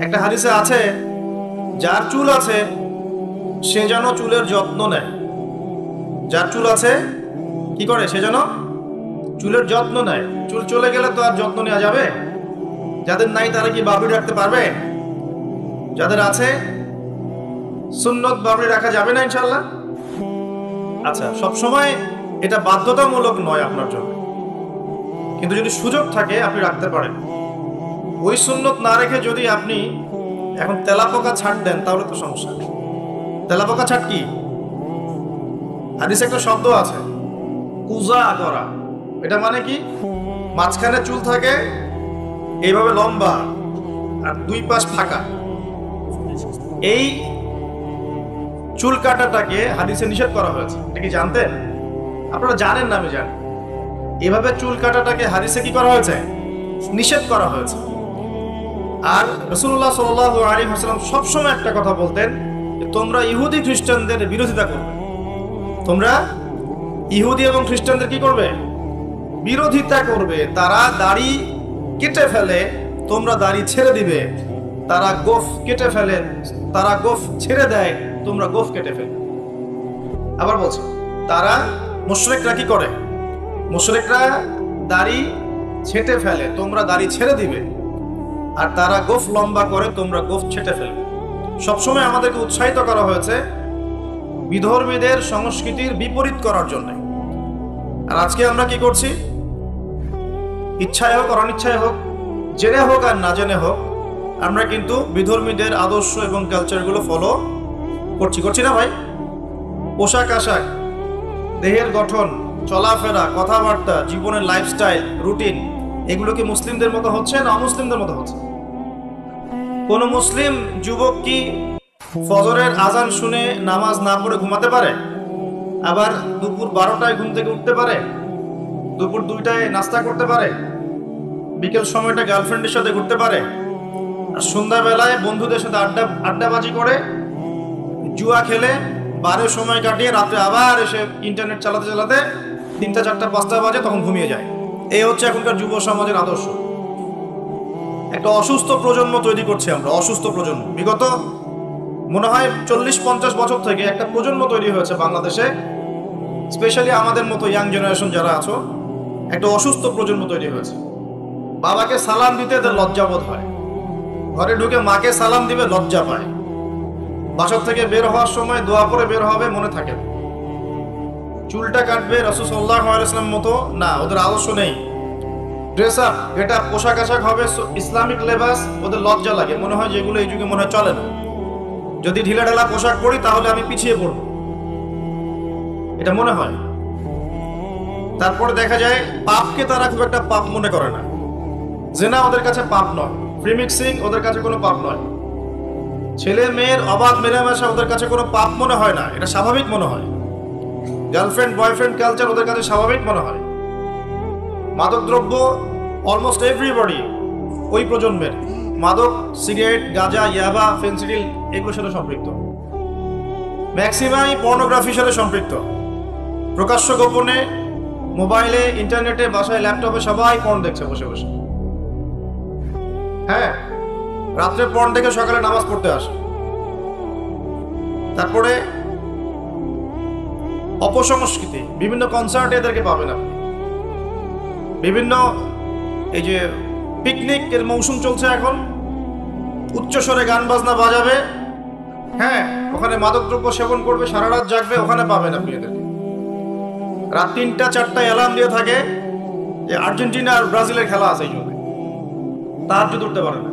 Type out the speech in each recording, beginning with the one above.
একটা হাদিসে আছে, যার চুল আছে সে যেন চুলের যত্ন নেয়। যার চুল আছে কি করে? সে যেন চুলের যত্ন নেয়। চুল চলে গেলে তো আর যত্ন নেওয়া যাবে? যাদের নাই তারা কি বাবরি রাখতে পারবে? যাদের আছে সুন্নত বাবরি রাখা যাবে না ইনশাল্লাহ? আচ্ছা, সবসময় এটা বাধ্যতামূলক নয় আপনার জন্য, কিন্তু যদি সুযোগ থাকে আপনি রাখতে পারেন। ওই সুন্নত না রেখে যদি আপনি এখন তেলাপোকা ছাড় দেন তাহলে তো সমস্যা। তেলাপোকা ছাড় কি? হাদিসে একটা শব্দ আছে, কুজা করা। এটা মানে কি? মাঝখানে চুল থাকে এইভাবে লম্বা আর দুই পাশ ফাঁকা। এই চুল কাটাটাকে হাদিসে নিষেধ করা হয়েছে। এটা কি জানতেন? আপনারা জানেন না? আমি জানি। এভাবে চুল কাটাটাকে হাদিসে কি করা হয়েছে? নিষেধ করা হয়েছে। আর রাসূলুল্লাহ সাল্লাল্লাহু আলাইহি ওয়াসাল্লাম সবসময় একটা কথা বলতেন, তোমরা ইহুদি খ্রিস্টানদের বিরোধিতা করবে। তোমরা ইহুদি এবং খ্রিস্টানদের কি করবে? বিরোধিতা করবে। তারা দাড়ি কেটে ফেলে, তোমরা দাড়ি ছেড়ে দিবে। তারা গোফ কেটে ফেলে, তারা গোফ ছেড়ে দেয়, তোমরা গোফ কেটে ফেলে। আবার বলছো, তারা মুশরিকরা কি করে? মুশরিকরা দাড়ি ছেটে ফেলে, তোমরা দাড়ি ছেড়ে দিবে। আর তারা গোফ লম্বা করে, তোমরা গোফ ছেটে ফেলবে। সবসময় আমাদেরকে উৎসাহিত করা হয়েছে বিধর্মীদের সংস্কৃতির বিপরীত করার জন্য। আর আজকে আমরা কি করছি? ইচ্ছায় হোক আর অনিচ্ছায় হোক, জেনে হোক আর না জেনে হোক, আমরা কিন্তু বিধর্মীদের আদর্শ এবং কালচারগুলো ফলো করছি না ভাই? পোশাক আশাক, দেহের গঠন, চলাফেরা, কথাবার্তা, জীবনের লাইফস্টাইল, রুটিন, এগুলো কি মুসলিমদের মতো হচ্ছে না অমুসলিমদের মতো হচ্ছে? কোন মুসলিম যুবক কি ফজরের আজান শুনে নামাজ না পড়ে ঘুমাতে পারে? আবার দুপুর 12টায় ঘুম থেকে উঠতে পারে? দুপুর 2টায় নাস্তা করতে পারে? বিকেল সময়টা গার্লফ্রেন্ডের সাথে ঘুরতে পারে? আর সন্ধ্যাবেলায় বন্ধুদের সাথে আড্ডাবাজি করে, জুয়া খেলে, বারের সময় কাটিয়ে রাত্রে আবার এসে ইন্টারনেট চালাতে চালাতে 3টা 4টা 5টা বাজে, তখন ঘুমিয়ে যায়। এই হচ্ছে এখনকার যুব সমাজের আদর্শ। একটা অসুস্থ প্রজন্ম তৈরি করছি আমরা, অসুস্থ প্রজন্ম। বিগত মনে হয় 40-50 বছর থেকে একটা প্রজন্ম তৈরি হয়েছে বাংলাদেশে, স্পেশালি আমাদের মতো ইয়াং জেনারেশন যারা আছো, একটা অসুস্থ প্রজন্ম তৈরি হয়েছে। বাবাকে সালাম দিতে এদের লজ্জাবোধ হয়, ঘরে ঢুকে মাকে সালাম দিবে লজ্জা পায়, বাসা থেকে বের হওয়ার সময় দোয়া করে বের হবে, মনে থাকে। চুলটা কাটবে রাসূল সাল্লাল্লাহু আলাইহি ওয়াসাল্লাম মতো না, ওদের আদর্শ নেই। ড্রেস আপ, এটা পোশাক আশাক হবে ইসলামিক লেবাস, ওদের লজ্জা লাগে, মনে হয় যেগুলো এই যুগে মনে হয় চলে না। যদি ঢিলা ঢালা পোশাক পরি তাহলে আমি পিছিয়ে পড়ব, এটা মনে হয়। তারপরে দেখা যায় পাপকে তারা খুব একটা পাপ মনে করে না। জেনা ওদের কাছে পাপ নয়, প্রিমিক্সিং ওদের কাছে কোনো পাপ নয়, ছেলে মেয়ের অবাধ মেলামেশা ওদের কাছে কোনো পাপ মনে হয় না, এটা স্বাভাবিক মনে হয়। গার্লফ্রেন্ড বয়ফ্রেন্ড কালচার ওদের কাছে স্বাভাবিক মনে হয়। মাদকদ্রব্য অলমোস্ট এভরিবডি ওই প্রজন্মের মাদক, সিগারেট, গাঁজা, ইয়াবা, ফেন্সিডিল এগুলোর সাথে সম্পৃক্ত। ম্যাক্সিমাই পর্নোগ্রাফির সাথে সম্পৃক্ত। প্রকাশ্য গোপনে মোবাইলে, ইন্টারনেটে, বাসায়, ল্যাপটপে সবাই পর্ন দেখছে বসে বসে। হ্যাঁ, রাত্রে পর্ন দেখে সকালে নামাজ পড়তে আসে। তারপরে অপসংস্কৃতি, বিভিন্ন কনসার্টে এদেরকে পাবেন আপনি। বিভিন্ন এই যে পিকনিক এর মৌসুম চলছে এখন, উচ্চস্বরে গান বাজনা বাজাবে, হ্যাঁ, ওখানে মাদকদ্রব্য সেবন করবে, সারা রাত জাগবে, ওখানে পাবেন আপনি এদেরকে। রাত 3টা 4টায় অ্যালার্ম দিয়ে থাকে যে আর্জেন্টিনা আর ব্রাজিলের খেলা আছে, এই জন্য তাহাজ্জুদ উঠতে পারে না।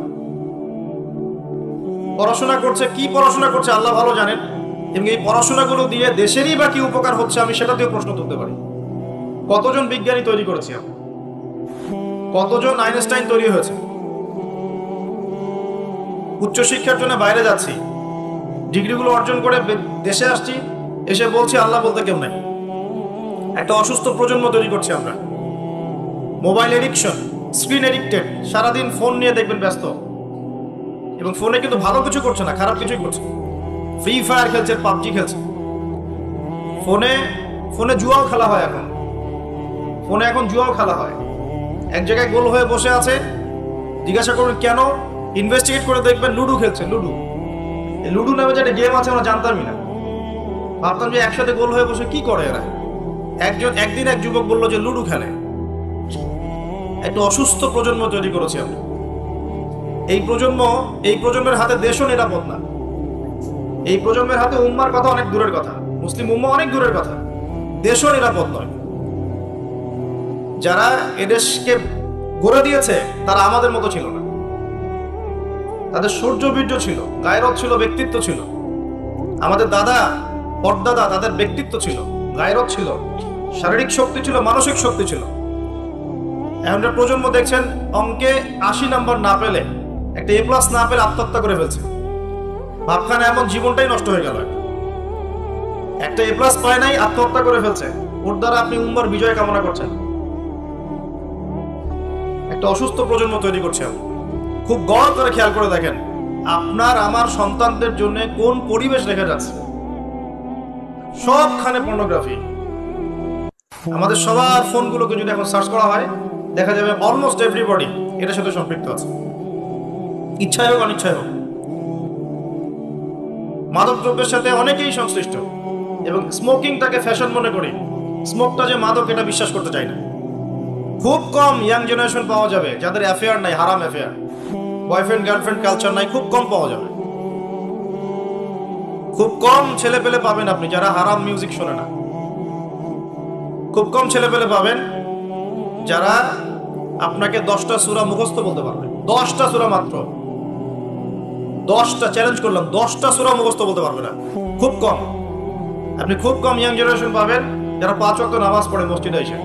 পড়াশোনা করছে, কি পড়াশোনা করছে আল্লাহ ভালো জানেন। এবং এই পড়াশোনাগুলো দিয়ে দেশেরই বা কি উপকার হচ্ছে, আমি সেটাতেও প্রশ্ন তুলতে পারি। কতজন বিজ্ঞানী তৈরি করেছি আমি, কতজন আইনস্টাইন তৈরি হয়েছে। উচ্চশিক্ষার জন্য বাইরে যাচ্ছি, ডিগ্রিগুলো অর্জন করে দেশে আসছি, এসে বলছি আল্লাহ বলতে কেউ নাই। একটা অসুস্থ প্রজন্ম তৈরি করছি আমরা। মোবাইল এডিকশন, স্ক্রিন এডিক্টেড, সারাদিন ফোন নিয়ে দেখবেন ব্যস্ত। এবং ফোনে কিন্তু ভালো কিছু করছে না, খারাপ কিছুই করছে। ফ্রি ফায়ার খেলছে, পাবজি খেলছে, ফোনে ফোনে জুয়াও খেলা হয় এখন। ফোনে এখন জুয়াও খেলা হয়। এক জায়গায় গোল হয়ে বসে আছে, জিজ্ঞাসা করুন কেন, ইনভেস্টিগেট করে দেখবেন লুডো খেলছে। লুডো, এই লুডো নামে যে একটা গেম আছে আমরা জানতামই না, ভাবতাম যে একসাথে গোল হয়ে বসে কি করে এরা। একদিন এক যুবক বললো যে লুডো খেলে। একটা অসুস্থ প্রজন্ম তৈরি করেছি আমরা। এই প্রজন্মের হাতে দেশও নিরাপদ না। এই প্রজন্মের হাতে উম্মার কথা অনেক দূরের কথা, মুসলিম উম্মা অনেক দূরের কথা, দেশও নিরাপদ নয়। যারা এদেশকে গড়ে দিয়েছে তারা আমাদের মতো ছিল না। তাদের শৌর্য বীর্য ছিল, গায়রত ছিল, ব্যক্তিত্ব ছিল। আমাদের দাদা পরদাদা, তাদের ব্যক্তিত্ব ছিল, গায়রত ছিল, শারীরিক শক্তি ছিল, মানসিক শক্তি ছিল। এখন প্রজন্ম দেখছেন অঙ্কে 80 নাম্বার না পেলে, একটা A+ না পেলে আত্মহত্যা করে ফেলছে। ভাবখানে এমন জীবনটাই নষ্ট হয়ে গেল। একটা A+ পায় নাই, আত্মহত্যা করে ফেলছে। ওর দ্বারা আপনি উম্মার বিজয় কামনা করছেন। একটা অসুস্থ প্রজন্ম তৈরি করছে। খুব গড় করে খেয়াল করে দেখেন আপনার আমার সন্তানদের জন্য কোন পরিবেশ রেখে যাচ্ছে। সবখানে পর্নোগ্রাফি। আমাদের সবার ফোনগুলোকে যদি এখন সার্চ করা হয় দেখা যাবে অলমোস্ট এভরিবডি এটার সাথে সম্পৃক্ত আছে, ইচ্ছায় হোক অনিচ্ছায় হোক। মাদকদ্রব্যের সাথে অনেকেই সংশ্লিষ্ট এবং স্মোকিংটাকে ফ্যাশন মনে করি। স্মোকটা যে মাদক এটা বিশ্বাস করতে চাই না। খুব কম ইয়াং জেনারেশন পাওয়া যাবে যাদের অ্যাফেয়ার নাই, হারাম অ্যাফেয়ার, বয়ফ্রেন্ড গার্লফ্রেন্ড কালচার নাই, খুব কম পাওয়া যাবে। খুব কম ছেলে পেলে পাবেন আপনি যারা হারাম মিউজিক শোনে না। খুব কম ছেলে পেলে পাবেন যারা আপনাকে 10টা সূরা মুখস্থ বলতে পারবে। 10টা সূরা মাত্র, 10টা, চ্যালেঞ্জ করলাম, 10টা সূরা মুখস্থ বলতে পারবে না। খুব কম। আপনি খুব কম ইয়াং জেনারেশন পাবেন যারা 5 ওয়াক্ত নামাজ পড়ে মসজিদে এসে।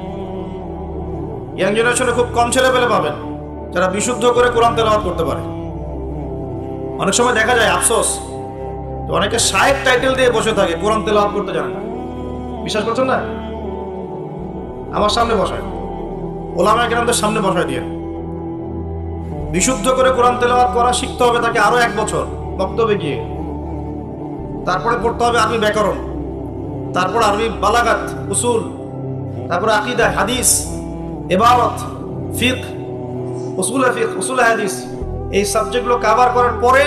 ইয়াং জেনারেশনে খুব কম ছেলে পেলে পাবেন যারা বিশুদ্ধ করে কোরআন তেলাওয়াত করতে পারে। অনেক সময় দেখা যায় আফসোস, অনেকে শায়েখ টাইটেল দিয়ে বসে থাকে, কোরআন তেলাওয়াত করতে জানে না। বিশ্বাস করছেন না? আমার সামনে বসায়, ওলামায়ে কেরামদের সামনে বসায় দিয়ে বিশুদ্ধ করে কোরআন তেলাওয়াত করা শিখতে হবে তাকে আরো 1 বছর বক্তব্যে গিয়ে। তারপরে পড়তে হবে আরবি ব্যাকরণ, তারপর আরবি বালাগাত, উসুল, তারপর আকীদা, হাদিস, ইবারত, ফিকহ, উসুলে ফিকহ, উসুলে হাদিস। এই সাবজেক্টগুলো কভার করার পরে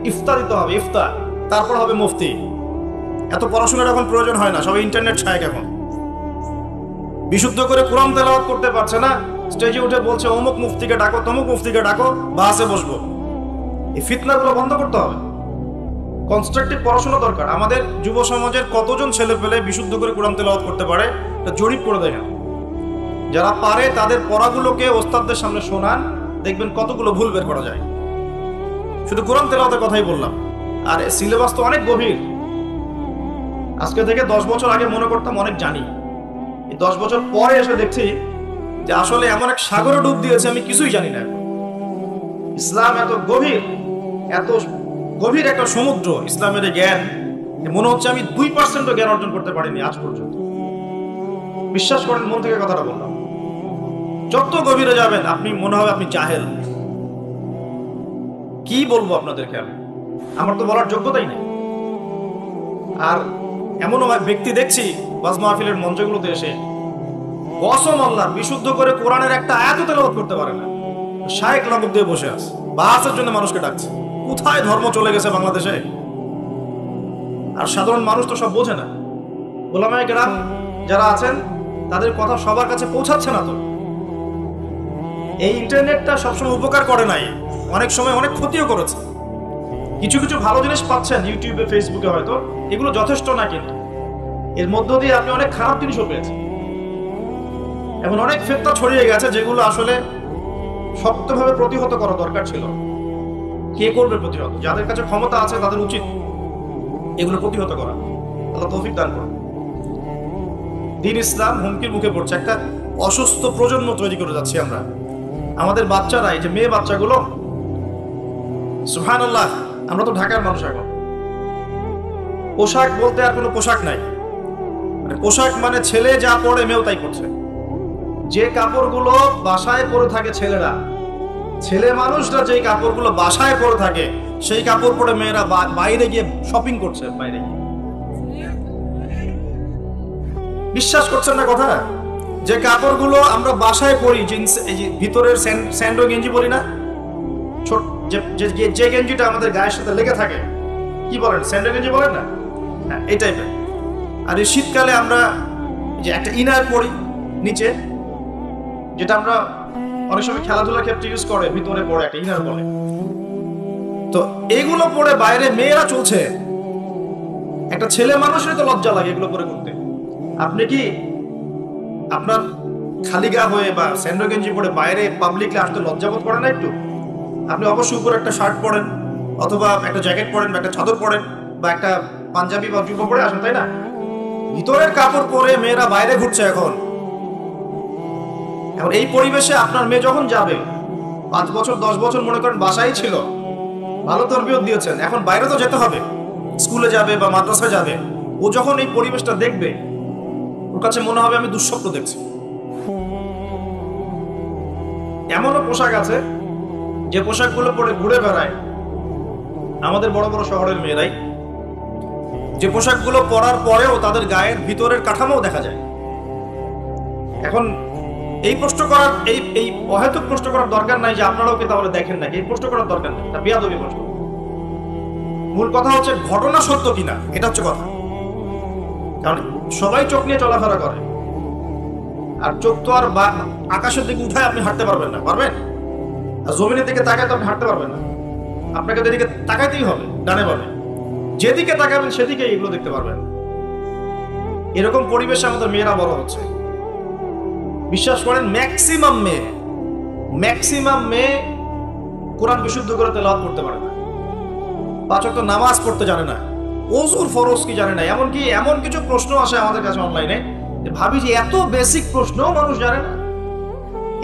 ইফতা দিতে হবে, ইফতা, তারপর হবে মুফতি। এত পড়াশোনার এখন প্রয়োজন হয় না, সবাই ইন্টারনেট ছায়। এখন বিশুদ্ধ করে কোরআন তেলাওয়াত করতে পারছে না, স্টেজে উঠে বলছে অমুক মুফতিকে ডাকো, তমুক মুফতিকে ডাকো, বাসে বসবো। এই ফিতনাগুলো বন্ধ করতে হবে। কনস্ট্রাকটিভ পড়াশোনা দরকার। আমাদের যুব সমাজের কতজন ছেলে পেলে বিশুদ্ধ করে কোরআন তেলাওয়াত করতে পারে এটা জরিপ করে দেখেন। যারা পারে তাদের পড়াগুলোকে ওস্তাদদের সামনে শোনান, দেখবেন কতগুলো ভুল বের করা যায়। শুধু কোরআন তেলাওয়াতের কথাই বললাম, আর সিলেবাস তো অনেক গভীর। আজকে থেকে 10 বছর আগে মনে করতাম অনেক জানি, এই 10 বছর পরে এসে দেখছি যে আসলে এমন এক সাগরে ডুব দিয়েছে আমি কিছুই জানি না। ইসলাম এত গভীর একটা সমুদ্র, ইসলামের জ্ঞান মনে হচ্ছে আমি 2% জ্ঞান অর্জন করতে পারিনি আজ পর্যন্ত। বিশ্বাস করেন, মন থেকে কথাটা বললাম। যত গভীরে যাবেন আপনি মনে হবে আপনি জাহেল। কি বলবো আপনাদেরকে, আমার তো বলার যোগ্যতাই নেই। আর এমনও ব্যক্তি দেখছি ওয়াজ মাহফিলের মঞ্চগুলোতে এসে কসম আল্লাহর বিশুদ্ধ করে কোরআনের একটা আয়াতও তেলাওয়াত করতে পারে না, শায়েখ লাকব দিয়ে বসে আছে, বাসের জন্য মানুষকে ডাকছে। কোথায় ধর্ম চলে গেছে বাংলাদেশে? আর সাধারণ মানুষ তো সব বোঝে না। ওলামায়ে কেরাম যারা আছেন তাদের কথা সবার কাছে পৌঁছাচ্ছে না। তো এই ইন্টারনেটটা সবসময় উপকার করে নাই, অনেক সময় অনেক ক্ষতিও করেছে। কিছু কিছু ভালো জিনিস পাচ্ছেন ইউটিউবে, ফেসবুকে, হয়তো এগুলো যথেষ্ট না, কিন্তু এর মধ্য দিয়ে আপনি অনেক খারাপ জিনিসও পেয়েছেন। এমন অনেক ফিতনা ছড়িয়ে গেছে যেগুলো আসলে শক্তভাবে প্রতিহত করা দরকার ছিল। কে করবে প্রতিহত? যাদের কাছে ক্ষমতা আছে তাদের উচিত এগুলো প্রতিহত করা। আল্লাহ তৌফিক দান করুন। দ্বীন ইসলাম হুমকির মুখে পড়ছে। একটা অসুস্থ প্রজন্ম তৈরি করে যাচ্ছি আমরা। আমাদের বাচ্চারা, এই যে মেয়ে বাচ্চাগুলো, সুবহানাল্লাহ, আমরা তো ঢাকার মানুষ, এখন পোশাক বলতে আর কোনো পোশাক নাই। মানে পোশাক মানে ছেলে যা পরে মেয়েও তাই করছে। যে কাপড়গুলো বাসায় পরে থাকে ছেলেরা, ছেলে মানুষরা যেই কাপড়গুলো বাসায় পরে থাকে সেই কাপড় পরে মেয়েরা বাইরে গিয়ে শপিং করছে। বাইরে গিয়ে, বিশ্বাস করছেন না কথা? যে কাপড়গুলো আমরা বাসায় পরি, জিন্স, এই যে ভিতরের স্যান্ডো গেঞ্জি পরি না, যে গেঞ্জিটা আমাদের গায়ের সাথে লেগে থাকে, কি বলেন, স্যান্ডেল গেঞ্জি বলেন না, হ্যাঁ এই টাইপের। আর এই শীতকালে আমরা যে একটা ইনার পরি নিচে, যেটা আমরা অনেক সময় খেলাধুলার ক্ষেত্রে ইউজ করে, ভিতরে পরে একটা ইনার বলে। তো এগুলো পরে বাইরে মেয়েরা চলছে, একটা ছেলে মানুষের তো লজ্জা লাগে এগুলো পরে করতে। আপনি কি আপনার খালি গা হয়ে বা স্যান্ডো গেঞ্জি পরে বাইরে পাবলিকলি আসতে লজ্জাবোধ করেন না একটু? আপনি অবশ্যই উপরে একটা শার্ট পরেন, অথবা একটা জ্যাকেট পরেন, বা একটা চাদর পরেন, বা একটা পাঞ্জাবি বা জুব্বা পরে আসেন, তাই না? ভিতরের কাপড় পরে মেয়েরা বাইরে ঘুরছে এখন। এখন এই পরিবেশে আপনার মেয়ে যখন যাবে, 5 বছর 10 বছর মনে করেন বাসায় ছিল, ভালো তরবিয়ত দিয়েছেন, এখন বাইরে তো যেতে হবে, স্কুলে যাবে বা মাদ্রাসায় যাবে। ও যখন এই পরিবেশটা দেখবে, ওর কাছে মনে হবে আমি দুঃস্বপ্ন দেখছি। এমনও পোশাক আছে যে পোশাকগুলো পরে ঘুরে বেড়ায় আমাদের বড় বড় শহরের মেয়েরাই, যে পোশাকগুলো পরার পরেও তাদের গায়ের ভিতরের কাঠামো দেখা যায়। এখন এই প্রশ্ন করার এই অহেতুক প্রশ্ন করার দরকার নাই যে আপনারাও কি তাহলে দেখেন নাকি, এই প্রশ্ন করার দরকার নেই, এটা বেয়াদবি প্রশ্ন। মূল কথা হচ্ছে ঘটনা সত্য কিনা, এটা হচ্ছে কথা। কারণ সবাই চোখ নিয়ে চলাফেরা করে, আর চোখ তো আর আকাশের দিকে উঠায় আপনি হাঁটতে পারবেন না, পারবেন? আর জমিনের দিকে তাকায় তো আপনি হাঁটতে পারবেন না, আপনাকে যেদিকে তাকাইতেই হবে, ডানে বামে যেদিকে তাকাবেন সেদিকে এগুলো দেখতে পারবেন। এরকম পরিবেশে আমাদের মেয়েরা বড় হচ্ছে। বিশ্বাস করেন, ম্যাক্সিমাম মেয়ে কোরআন বিশুদ্ধ করে তেলাওয়াত করতে পারে না, 5 ওয়াক্ত নামাজ পড়তে জানে না, ওযুর ফরজ কি জানে না। এমনকি এমন কিছু প্রশ্ন আসে আমাদের কাছে অনলাইনে, যে ভাবি যে এত বেসিক প্রশ্ন মানুষ জানে না,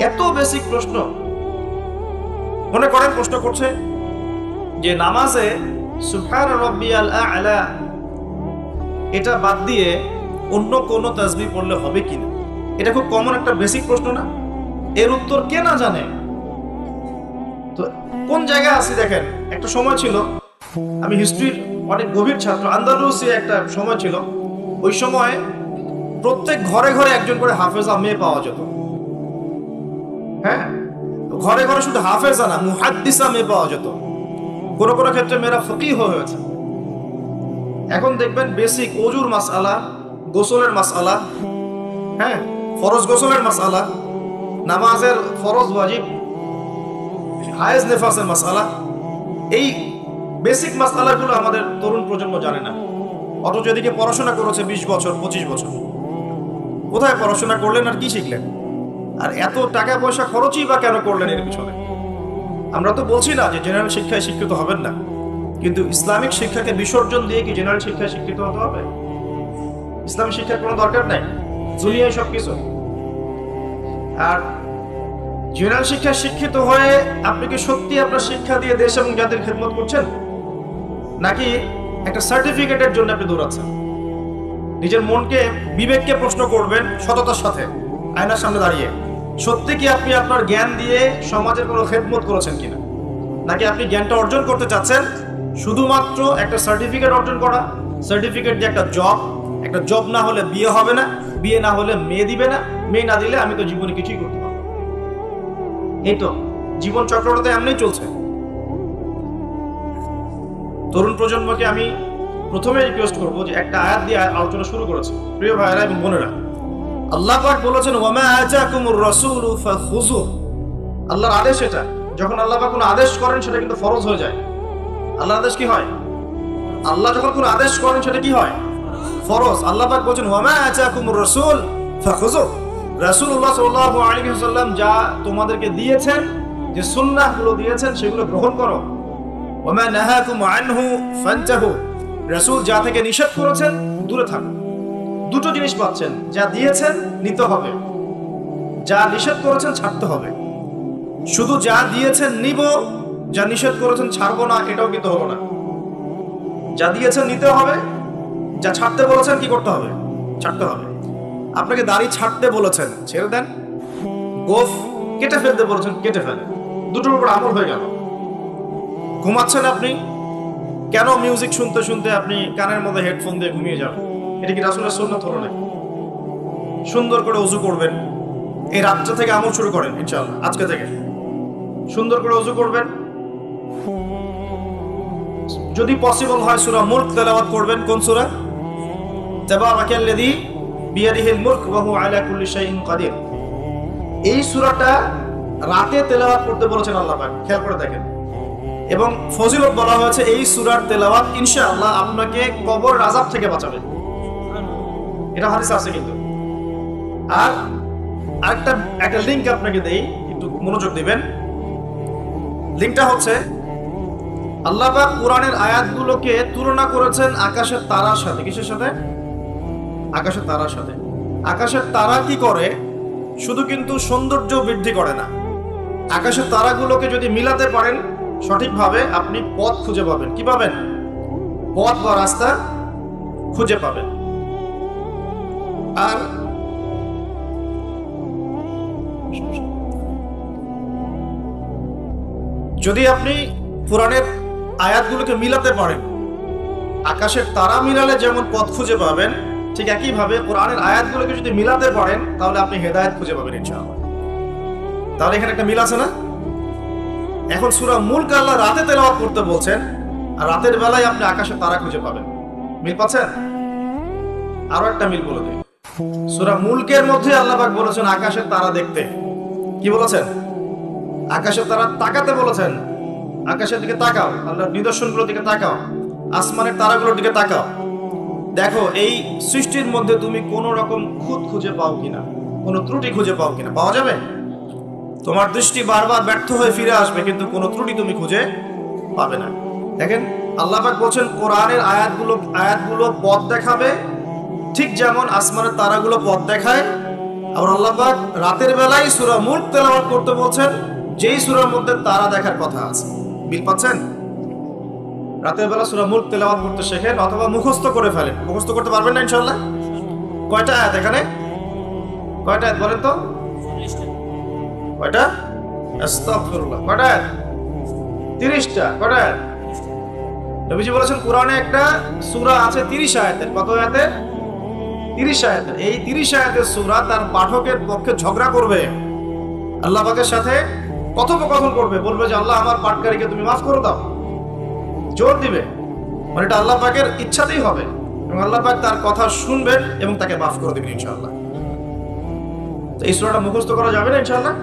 এত বেসিক প্রশ্ন। মনে করেন প্রশ্ন করছে যে নামাজে সুবহান রাব্বিয়াল আ'লা এটা বাদ দিয়ে অন্য কোন তাসবিহ পড়লে হবে কিনা। এটা খুব কমন একটা বেসিক প্রশ্ন না? এর উত্তর কে না জানে? তো কোন জায়গায় আছি দেখেন। একটা সময় ছিল, আমি হিস্ট্রির অনেক গভীর ছাত্র, আন্দালুসে একটা সময় ছিল, ওই সময় প্রত্যেক ঘরে ঘরে একজন করে হাফেজা মেয়ে পাওয়া যেত। হ্যাঁ, ঘরে ঘরে শুধু হাফেজা না, মুহাদ্দিসা মেয়ে পাওয়া যেত। কোনো কোনো ক্ষেত্রে মেয়েরা ফকিহ হয়েছে। এখন দেখবেন বেসিক ওযুর মাসআলা, গোসলের মাসআলা, হ্যাঁ ফরজ গোসলের মাসআলা, নামাজের ফরজ ওয়াজিব, হায়েজ নেফাসের মাসআলা, এই বেসিক মাসআলাগুলো আমাদের তরুণ প্রজন্ম জানে না। অথচ এদিকে পড়াশোনা করেছে 20 বছর 25 বছর। কোথায় পড়াশোনা করলেন আর কি শিখলেন? আর এত টাকা পয়সা খরচই বা কেন করলেন এর পিছনে? আমরা তো বলছি না যে জেনারেল শিক্ষায় শিক্ষিত হবেন না, কিন্তু ইসলামিক শিক্ষাকে বিসর্জন দিয়ে কি জেনারেল শিক্ষায় শিক্ষিত হতে হবে? ইসলামিক শিক্ষার কোনো দরকার নাই, দুনিয়ায় সবকিছু। আর জেনারেল শিক্ষায় শিক্ষিত হয়ে আপনি কি সত্যি আপনার শিক্ষা দিয়ে দেশ এবং জাতির খেদমত করছেন, নাকি একটা সার্টিফিকেটের জন্য আপনি দৌড়াচ্ছেন? নিজের মনকে, বিবেককে প্রশ্ন করবেন সততার সাথে, আয়নার সামনে দাঁড়িয়ে, সত্যি কি আপনি আপনার জ্ঞান দিয়ে সমাজের কোনো খেদমত করেছেন কিনা, নাকি আপনি জ্ঞানটা অর্জন করতে চাচ্ছেন শুধুমাত্র একটা সার্টিফিকেট অর্জন করা, সার্টিফিকেট দিয়ে একটা জব না হলে বিয়ে হবে না, বিয়ে না হলে মেয়ে দিবে না, মেয়ে না দিলে আমি তো জীবনে কিছুই করতে পারবো। এই তো জীবন চক্রটা তো এমনি চলছে। তরুণ প্রজন্মকে আমি প্রথমে রিকোয়েস্ট করবো যে একটা আয়াত দিয়ে আলোচনা শুরু করেছে। প্রিয় ভাইয়েরা এবং বোনেরা, আল্লাহ পাক বলেছেন ওয়ামা আতাকুমুর রাসূলু ফাখুযু। আল্লাহর আদেশ এটা। যখন আল্লাহ পাক কোনো আদেশ করেন সেটা কিন্তু ফরজ হয়ে যায়। আল্লাহর আদেশ কি হয়? আল্লাহ যখন কোনো আদেশ করেন সেটা কি হয়? ফরজ। আল্লাহ পাক বলেছেন ওয়ামা আতাকুমুর রাসূল ফাখুযু। রাসূলুল্লাহ সাল্লাল্লাহু আলাইহি ওয়াসাল্লাম যা তোমাদেরকে দিয়েছেন, যে সুন্নাহগুলো দিয়েছেন সেগুলো গ্রহণ করো। ওয়ামা নাহাকুম আনহু ফান্তাহু। রাসূল যা থেকে নিষেধ করেছেন দূরে থাকো। দুটো জিনিস পাচ্ছেন, যা দিয়েছেন নিতে হবে, যা নিষেধ করেছেন ছাড়তে হবে। শুধু যা দিয়েছেন নিব, যা নিষেধ করেছেন ছাড়বো না, এটাও কিন্তু হলো না। যা দিয়েছেন নিতে হবে, যা ছাড়তে বলেছেন কি করতে হবে? ছাড়তে হবে। আপনাকে দাড়ি ছাড়তে বলেছেন, ছেড়ে দেন। গোফ কেটে ফেলতে বলেছেন, কেটে ফেলেন। দুটোর উপর আমল হয়ে গেল। ঘুমাচ্ছেন আপনি, কেন মিউজিক শুনতে শুনতে আপনি কানের মধ্যে হেডফোন দিয়ে ঘুমিয়ে যাবেন? এটা কি রাসূলের সুন্নাত হলো না? সুন্দর করে ওযু করবেন। এই রাতটা থেকে আমল শুরু করেন ইনশাআল্লাহ, আজকে থেকে সুন্দর করে ওযু করবেন, যদি পসিবল হয় সূরা মুলক তেলাওয়াত করবেন। কোন সূরা? তাবারাকাল্লাযী বিয়াদিহিল মুলক ওয়া হুয়া আলা কুল্লি শাইইন কাদির। এই সূরাটা রাতে তেলাওয়াত করতে বলেছেন আল্লাহ পাক, খেয়াল করে দেখেন। এবং ফজিলত বলা হয়েছে এই সূরার তেলাওয়াত ইনশাআল্লাহ আপনাকে কবরের আযাব থেকে বাঁচাবে। এটা হাদিস আছে কিন্তু। আর একটা লিংক আপনাকে দেই, একটু মনোযোগ দিবেন। লিংকটা হচ্ছে আল্লাহ পাক কোরআনের আয়াতগুলোকে তুলনা করেছেন আকাশের তারার সাথে। কিসের সাথে? আকাশের তারার সাথে। আকাশের তারা কি করে? শুধু কিন্তু সৌন্দর্য বৃদ্ধি করে না, আকাশের তারাগুলোকে যদি মিলাতে পারেন সঠিকভাবে আপনি পথ খুঁজে পাবেন। কি পাবেন? পথ বা রাস্তা খুঁজে পাবেন। আর যদি আপনি কোরআনের আয়াতগুলোকে মিলাতে পারেন, আকাশের তারা মিলালে যেমন পথ খুঁজে পাবেন, ঠিক একইভাবে কোরআনের আয়াতগুলোকে যদি মিলাতে পারেন তাহলে আপনি হেদায়েত খুঁজে পাবেন ইনশাআল্লাহ। তাহলে এখানে একটা মিল আছে না? এখন সূরা মুলক আল্লাহ রাতে তেলাওয়াত করতে বলছেন, আর রাতের বেলায় আপনি আকাশের তারা খুঁজে পাবেন। মিল পাচ্ছেন? আরো একটা মিল বলে দিই। সূরা মুলকের মধ্যে আল্লাহ পাক বলেছেন আকাশের তারা দেখতে। কি বলেছেন? আকাশের তারা তাকাতে বলেছেন। আকাশের দিকে তাকাও, আল্লাহর নিদর্শনগুলোর দিকে তাকাও, আসমানের তারাগুলোর দিকে তাকাও। দেখো এই সৃষ্টির মধ্যে তুমি কোনো রকম খুঁত খুঁজে পাও কিনা, কোনো ত্রুটি খুঁজে পাও কিনা। পাওয়া যাবে? তোমার দৃষ্টি বারবার ব্যর্থ হয়ে ফিরে আসবে, কিন্তু কোনো ত্রুটি তুমি খুঁজে পাবে না। দেখেন আল্লাহ পাক বলছেন কোরআনের আয়াতগুলো পথ দেখাবে, ঠিক যেমন আসমানের তারাগুলো পথ দেখায়। আর আল্লাহ পাক রাতের বেলায় সূরা মুলক তেলাওয়াত করতে বলছেন, যেই সূরার মধ্যে তারা দেখার কথা আছে। মিল পাচ্ছেন? রাতের বেলা সূরা মুলক তেলাওয়াত করতে শেখেন, অথবা মুখস্থ করে ফেলেন। মুখস্থ করতে পারবেন না ইনশাআল্লাহ? কয়টা আয়াত এখানে? কয়টা আয়াত বলেন তো? কয়টা? আস্তাগফিরুল্লাহ। কয়টা আয়াত? 30টা। কয়টা আয়াত? নবীজি বলেছেন কোরআনে একটা সূরা আছে 30 আয়াতের। কত আয়াতের? 30 আয়াতের। এই 30 আয়াতের সূরা তার পাঠকের পক্ষে ঝগড়া করবে, আল্লাহ পাকের সাথে কথোপকথন করবে, বলবে যে আল্লাহ আমার পাঠকারীকে তুমি মাফ করে দাও, জোর দিবে। মানে এটা আল্লাহ পাকের ইচ্ছাতেই হবে, এবং আল্লাহ পাক তার কথা শুনবেন এবং তাকে মাফ করে দেবেন ইনশাআল্লাহ। তো এই সূরাটা মুখস্থ করা যাবে না ইনশাআল্লাহ?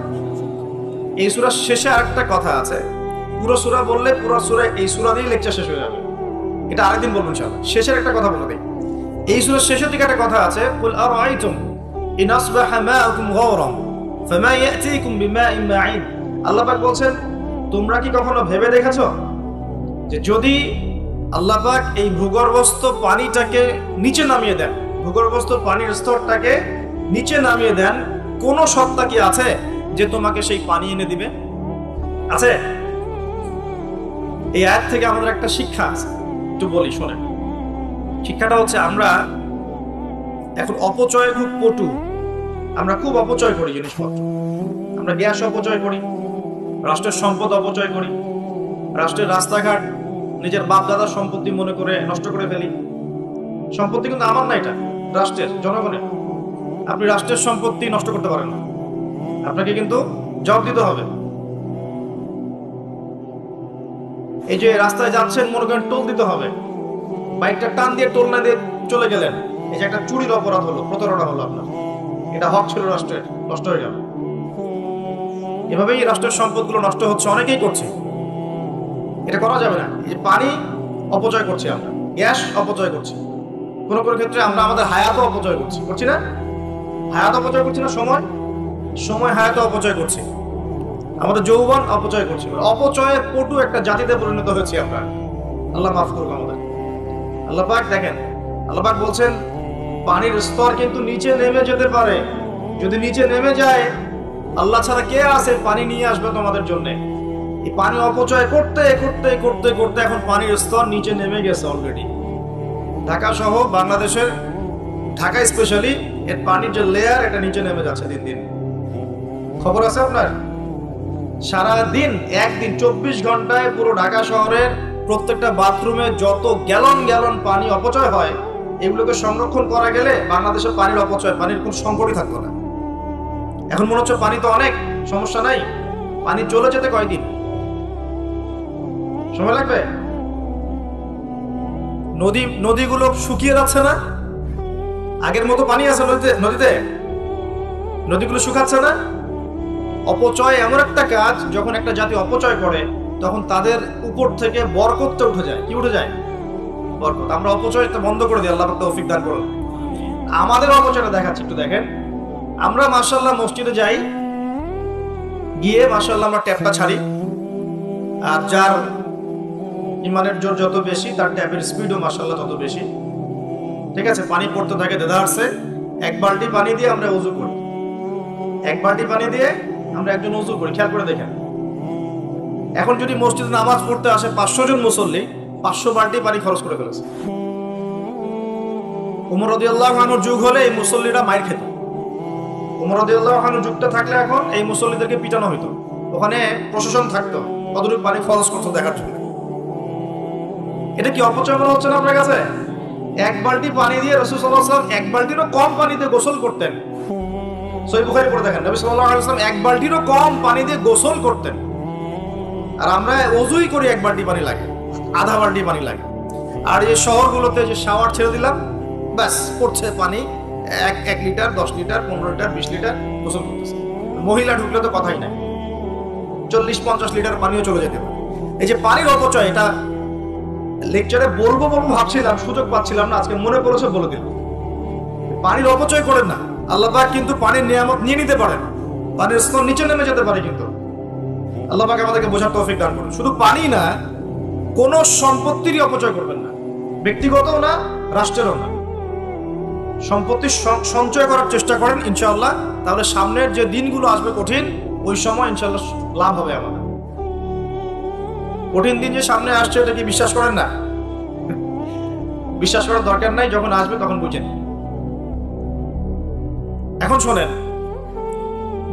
এই সূরার শেষে আরেকটা কথা আছে। পুরো সূরা বললে পুরো সূরা, এই সূরা দিয়েই লেকচার শেষ হয়ে যাবে। এটা আরেকদিন বলবো ইনশাআল্লাহ। শেষের একটা কথা বলে দেই। এই সূরার শেষের দিকে একটা কথা আছে, কুল আরাআইতুম ইন আসবাহা মাউকুম গাওরাম ফামা ইয়াতিকুম বিমাইন মাঈন। আল্লাহ পাক বলছেন তোমরা কি কখনো ভেবে দেখেছো যে যদি আল্লাহ পাক এই ভূগর্ভস্থ পানিটাকে নিচে নামিয়ে দেন, ভূগর্ভস্থ পানির স্তরটাকে নিচে নামিয়ে দেন, কোন সত্তা কি আছে যে তোমাকে সেই পানি এনে দিবে? আছে? এই আয়াত থেকে আমাদের একটা শিক্ষা আছে, একটু বলি শোনেন। শিক্ষাটা হচ্ছে আমরা এখন অপচয়ে খুব পটু, আমরা খুব অপচয় করি জিনিসপত্র। আমরা গ্যাস অপচয় করি, রাষ্ট্রের সম্পদ অপচয় করি, রাষ্ট্রের রাস্তাঘাট নিজের বাপ দাদার সম্পত্তি মনে করে নষ্ট করে ফেলি। সম্পত্তি কিন্তু আমার না, এটা রাষ্ট্রের, জনগণের। আপনি রাষ্ট্রের সম্পত্তি নষ্ট করতে পারেন না, আপনাকে কিন্তু জবাব দিতে হবে। এই যে রাস্তায় যাচ্ছেন, মনে করেন টোল দিতে হবে, বাইকটা টান দিয়ে টোল না দিয়ে চলে গেলেন, এই যে একটা চুরির অপরাধ হলো, প্রতারণা হলো আপনার, এটা হক ছিল রাষ্ট্রের, নষ্ট হয়ে গেল। এভাবেই রাষ্ট্রের সম্পদগুলো নষ্ট হচ্ছে, অনেকেই করছে। এটা করা যাবে না। এই যে পানি অপচয় করছি আমরা, গ্যাস অপচয় করছি, কোনো কোনো ক্ষেত্রে আমরা আমাদের হায়াতও অপচয় করছি, করছি না? হায়াত অপচয় করছি না, সময় হায়াত অপচয় করছি, আমাদের যৌবন অপচয় করছি। অপচয়ের পটু একটা জাতিতে পরিণত হয়েছি আমরা। আল্লাহ মাফ করুক আমাদের। আল্লাহ পাক দেখেন, আল্লাহ পাক বলছেন পানির স্তর কিন্তু নিচে নেমে যেতে পারে। যদি নিচে নেমে যায়, আল্লাহ ছাড়া কে আছে পানি নিয়ে আসবে তোমাদের জন্য? এই পানি অপচয় করতে করতে করতে করতে এখন পানির স্তর নিচে নেমে গেছে অলরেডি। ঢাকা সহ বাংলাদেশের, ঢাকা স্পেশালি, এর পানির যে লেয়ার এটা নিচে নেমে যাচ্ছে দিন দিন। খবর আছে আপনার? সারাদিন, একদিন 24 ঘন্টায় পুরো ঢাকা শহরের প্রত্যেকটা বাথরুমে যত গ্যালন গ্যালন পানি অপচয় হয়, এগুলোকে সংরক্ষণ করা গেলে বাংলাদেশের পানির অপচয়, পানির কোনো সংকটই থাকতো না। এখন মনে হচ্ছে পানি তো অনেক, সমস্যা নাই, পানি চলে যেতে কয়দিন সময় লাগবে? নদীগুলো শুকিয়ে যাচ্ছে না? আগের মতো পানি আছে নদীতে? নদীগুলো শুকাচ্ছে না? অপচয় এমন একটা কাজ, যখন একটা জাতি অপচয় করে তখন তাদের উপর থেকে বরকতটা উঠে যায়। কি উঠে যায়? বরকত। আমরা অপচয়টা বন্ধ করে দিই, আল্লাহ পাক তৌফিক দান করুন। আমাদের অপচয়টা দেখাচ্ছি, একটু দেখেন। আমরা মাশাআল্লাহ মসজিদে যাই, গিয়ে মাশাআল্লাহ আমরা ট্যাপটা ছাড়ি, আর যার ইমানের জোর যত বেশি তার ট্যাপের স্পিডও মাশাআল্লাহ তত বেশি। ঠিক আছে, পানি পড়তে থাকে দেদারসে। এক বালতি পানি দিয়ে আমরা ওযু করি, এক বালতি পানি দিয়ে আমরা একজন ওযু করি। খেয়াল করে দেখেন, এখন যদি মসজিদে নামাজ পড়তে আসে 500 জন মুসল্লি, 500 বালতি পানি খরচ করে ফেলেছে। ওমর রাদিয়াল্লাহু আনহুর যুগ হলে এই মুসল্লিরা মাইর খেত। ওমর রাদিয়াল্লাহু আনহুর যুগটা থাকলে এখন এই মুসল্লিদেরকে পিটানো হতো। ওখানে প্রশাসন থাকতো কতটুকু পানি খরচ করতে দেখার জন্য। এটা কি অপচয় মনে হচ্ছে না আপনার কাছে? এক বালতি পানি দিয়ে রাসূল সাল্লাল্লাহু আলাইহি ওয়াসাল্লাম এক বালতিরও কম পানিতে গোসল করতেন। সহিহ বুখারী পড়ে দেখেন, নবী সাল্লাল্লাহু আলাইহি ওয়াসাল্লাম এক বালতিরও কম পানি দিয়ে গোসল করতেন। আর আমরা ওযুই করি এক বালতি পানি লাগে, আধা বালতি পানি লাগে। আর এই শহরগুলোতে যে শাওয়ার ছেড়ে দিলাম, ব্যাস পড়ছে পানি 1 লিটার, 10 লিটার, 15 লিটার, 20 লিটার গোসল করতেছে। মহিলা ঢুকলে তো কথাই নাই, 40-50 লিটার পানিও চলে যেতে পারে। এই যে পানির অপচয়, এটা লেকচারে বলবো ভাবছিলাম, সুযোগ পাচ্ছিলাম না, আজকে মনে পড়েছে বলে দিলাম। পানির অপচয় করেন না। আল্লাহ পাক কিন্তু পানির নিয়ামত নিয়ে নিতে পারেন, পানির স্তর নিচে নেমে যেতে পারে, কিন্তু আল্লাহ পাক আমাদেরকে বোঝার তৌফিক দান করুন। শুধু পানি না, কোন সম্পত্তিরই অপচয় করবেন না, ব্যক্তিগতও না, রাষ্ট্রেরও না। সম্পত্তি সঞ্চয় করার চেষ্টা করেন ইনশাআল্লাহ, তাহলে সামনের যে দিনগুলো আসবে কঠিন, ওই সময় ইনশাআল্লাহ লাভ হবে আমাদের। কঠিন দিন যে সামনে আসছে, এটা কি বিশ্বাস করেন না? বিশ্বাস করার দরকার নাই, যখন আসবে তখন বুঝেন। এখন শোনেন,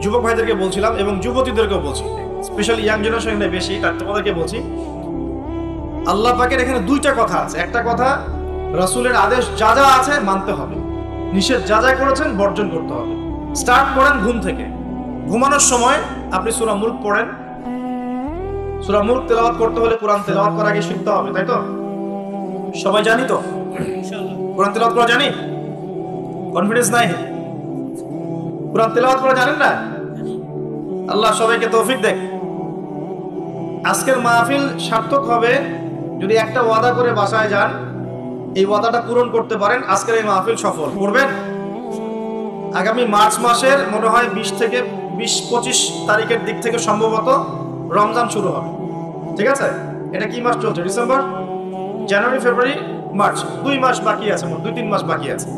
যুবক ভাইদেরকে বলছিলাম এবং যুবতীদেরকেও বলছি, স্পেশালি ইয়াং জেনারেশনে বেশি, তার তোমাদেরকে বলছি, আল্লাহ পাকের এখানে দুইটা কথা আছে। একটা কথা, রাসূলের আদেশ যা যা আছে মানতে হবে, নিষেধ যা যা করেছেন বর্জন করতে হবে। স্টার্ট করেন ঘুম থেকে। ঘুমানোর সময় আপনি সূরা মুলক পড়েন। সূরা মুলক তেলাওয়াত করতে হলে কোরআন তেলাওয়াত করার আগে শিখতে হবে, তাই তো? সবাই জানি তো ইনশাআল্লাহ? কোরআন তেলাওয়াত করা জানি? কনফিডেন্স নাই? কোরআন তেলাওয়াত করা জানেন না? আল্লাহ সবাইকে তৌফিক দেখ। আজকের মাহফিল সার্থক হবে যদি একটা ওয়াদা করে বাসায় যান, এই ওয়াদাটা পূরণ করতে পারেন। আজকের এই মাহফিল সফল করবেন। আগামী মার্চ মাসের মনে হয় 20 থেকে 25 তারিখের দিক থেকে সম্ভবত রমজান শুরু হবে। ঠিক আছে, এটা কি মাস চলছে? ডিসেম্বর, জানুয়ারি, ফেব্রুয়ারি, মার্চ, 2 মাস বাকি আছে, 2-3 মাস বাকি আছে।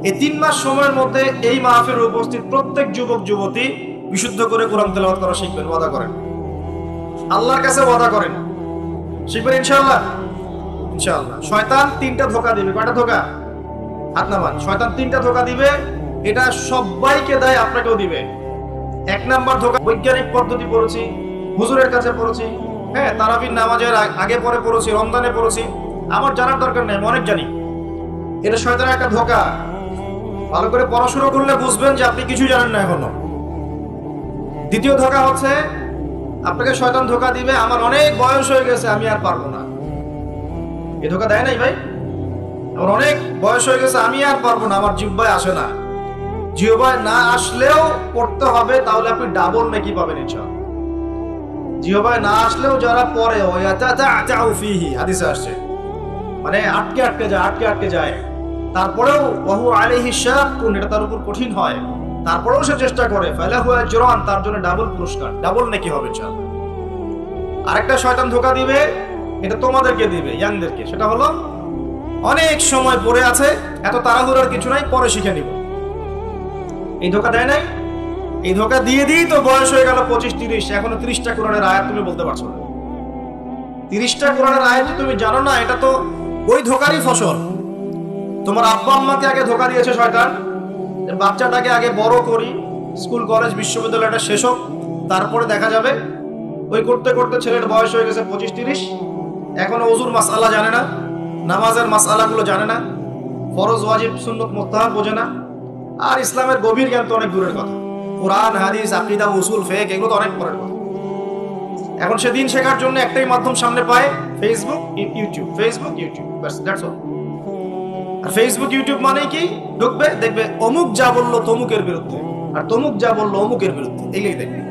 এই 3 মাস সময়ের মধ্যে এই মাহফিলে উপস্থিত প্রত্যেক যুবক যুবতী বিশুদ্ধ করে কোরআন তেলাওয়াত করা শিখবেন। ওয়াদা করেন, আল্লাহর কাছে ওয়াদা করেন, শিখবেন ইনশাআল্লাহ। ইনশাআল্লাহ। শয়তান 3টা ধোঁকা দিবে। কয়টা ধোঁকা? হাত নামান। শয়তান 3টা ধোঁকা দিবে, এটা সবাইকে দেয়, আপনাকেও দিবে। 1 নাম্বার ধোঁকা, বৈজ্ঞানিক পদ্ধতি পড়েছি, হুজুরের কাছে পড়েছি, হ্যাঁ, তারাবির নামাজের আগে পরে পড়েছি, রমজানে পড়েছি, আমার জানার দরকার নেই, অনেক জানি। এটা শয়তানের একটা ধোঁকা। ভালো করে পড়াশোনা করলে বুঝবেন যে আপনি কিছু জানেন না এখনো। দ্বিতীয় ধোঁকা হচ্ছে, আপনাকে শয়তান ধোঁকা দিবে, আমার অনেক বয়স হয়ে গেছে, আমি আর পারবো না। এই ধোঁকা দেয় নাই ভাই? আমার অনেক বয়স হয়ে গেছে, আমি আর পারবো না, আমার জিহ্বায় আসে না। জিহ্বায় না আসলেও পড়তে হবে, তাহলে আপনি ডাবল নেকি পাবেন ইনশাআল্লাহ। জিহ্বায় না আসলেও যারা পড়ে, হাদিসে আসছে, মানে আটকে যায়, তারপরেও ওয়াহু আলাইহি শাক্কুন, এটা তার উপর কঠিন হয়, তারপরেও সে চেষ্টা করে, ফালাহু আজরান, তার জন্য ডাবল পুরস্কার, ডাবল নেকি হবে ইনশাআল্লাহ। আরেকটা শয়তান ধোঁকা দিবে, এটা তোমাদেরকে দিবে, ইয়াংদেরকে। সেটা হলো, অনেক সময় পড়ে আছে, এত তাড়াহুড়োর কিছু নাই, পরে শিখে নিব। এই ধোঁকা দেয় নাই? এই ধোঁকা দিয়ে দিই তো বয়স হয়ে গেল 25-30, এখনো 30টা কোরআনের আয়াত তুমি বলতে পারছো না। 30টা কোরআনের আয়াত তুমি জানো না, এটা তো ওই ধোঁকারই ফসল। তোমার আব্বা আম্মাকে আগে ধোঁকা দিয়েছে শয়তান, বাচ্চাটাকে আগে বড় করি, স্কুল কলেজ বিশ্ববিদ্যালয়টা শেষ হোক, তারপরে দেখা যাবে। ওই করতে করতে ছেলের বয়স হয়ে গেছে 25-30, এখনো ওযুর মাসআলা জানে না, নামাজের মাসআলাগুলো জানে না, ফরজ ওয়াজিব সুন্নত মুস্তাহাব বোঝে না, আর ইসলামের গভীর জ্ঞান তো অনেক দূরের কথা। কোরআন, হাদিস, আকীদা, উসুল, ফিকহ, এগুলো তো অনেক পরের কথা। এখন সে দিন শেখার জন্য একটাই মাধ্যম সামনে পায়, ফেসবুক ইউটিউব, ফেসবুক ইউটিউব, বাস দ্যাটস অল। আর ফেসবুক ইউটিউব মানে কি, ঢুকবে দেখবে অমুক যা বললো তমুকের বিরুদ্ধে, আর তমুক যা বললো অমুকের বিরুদ্ধে, এগুলোই দেখবে।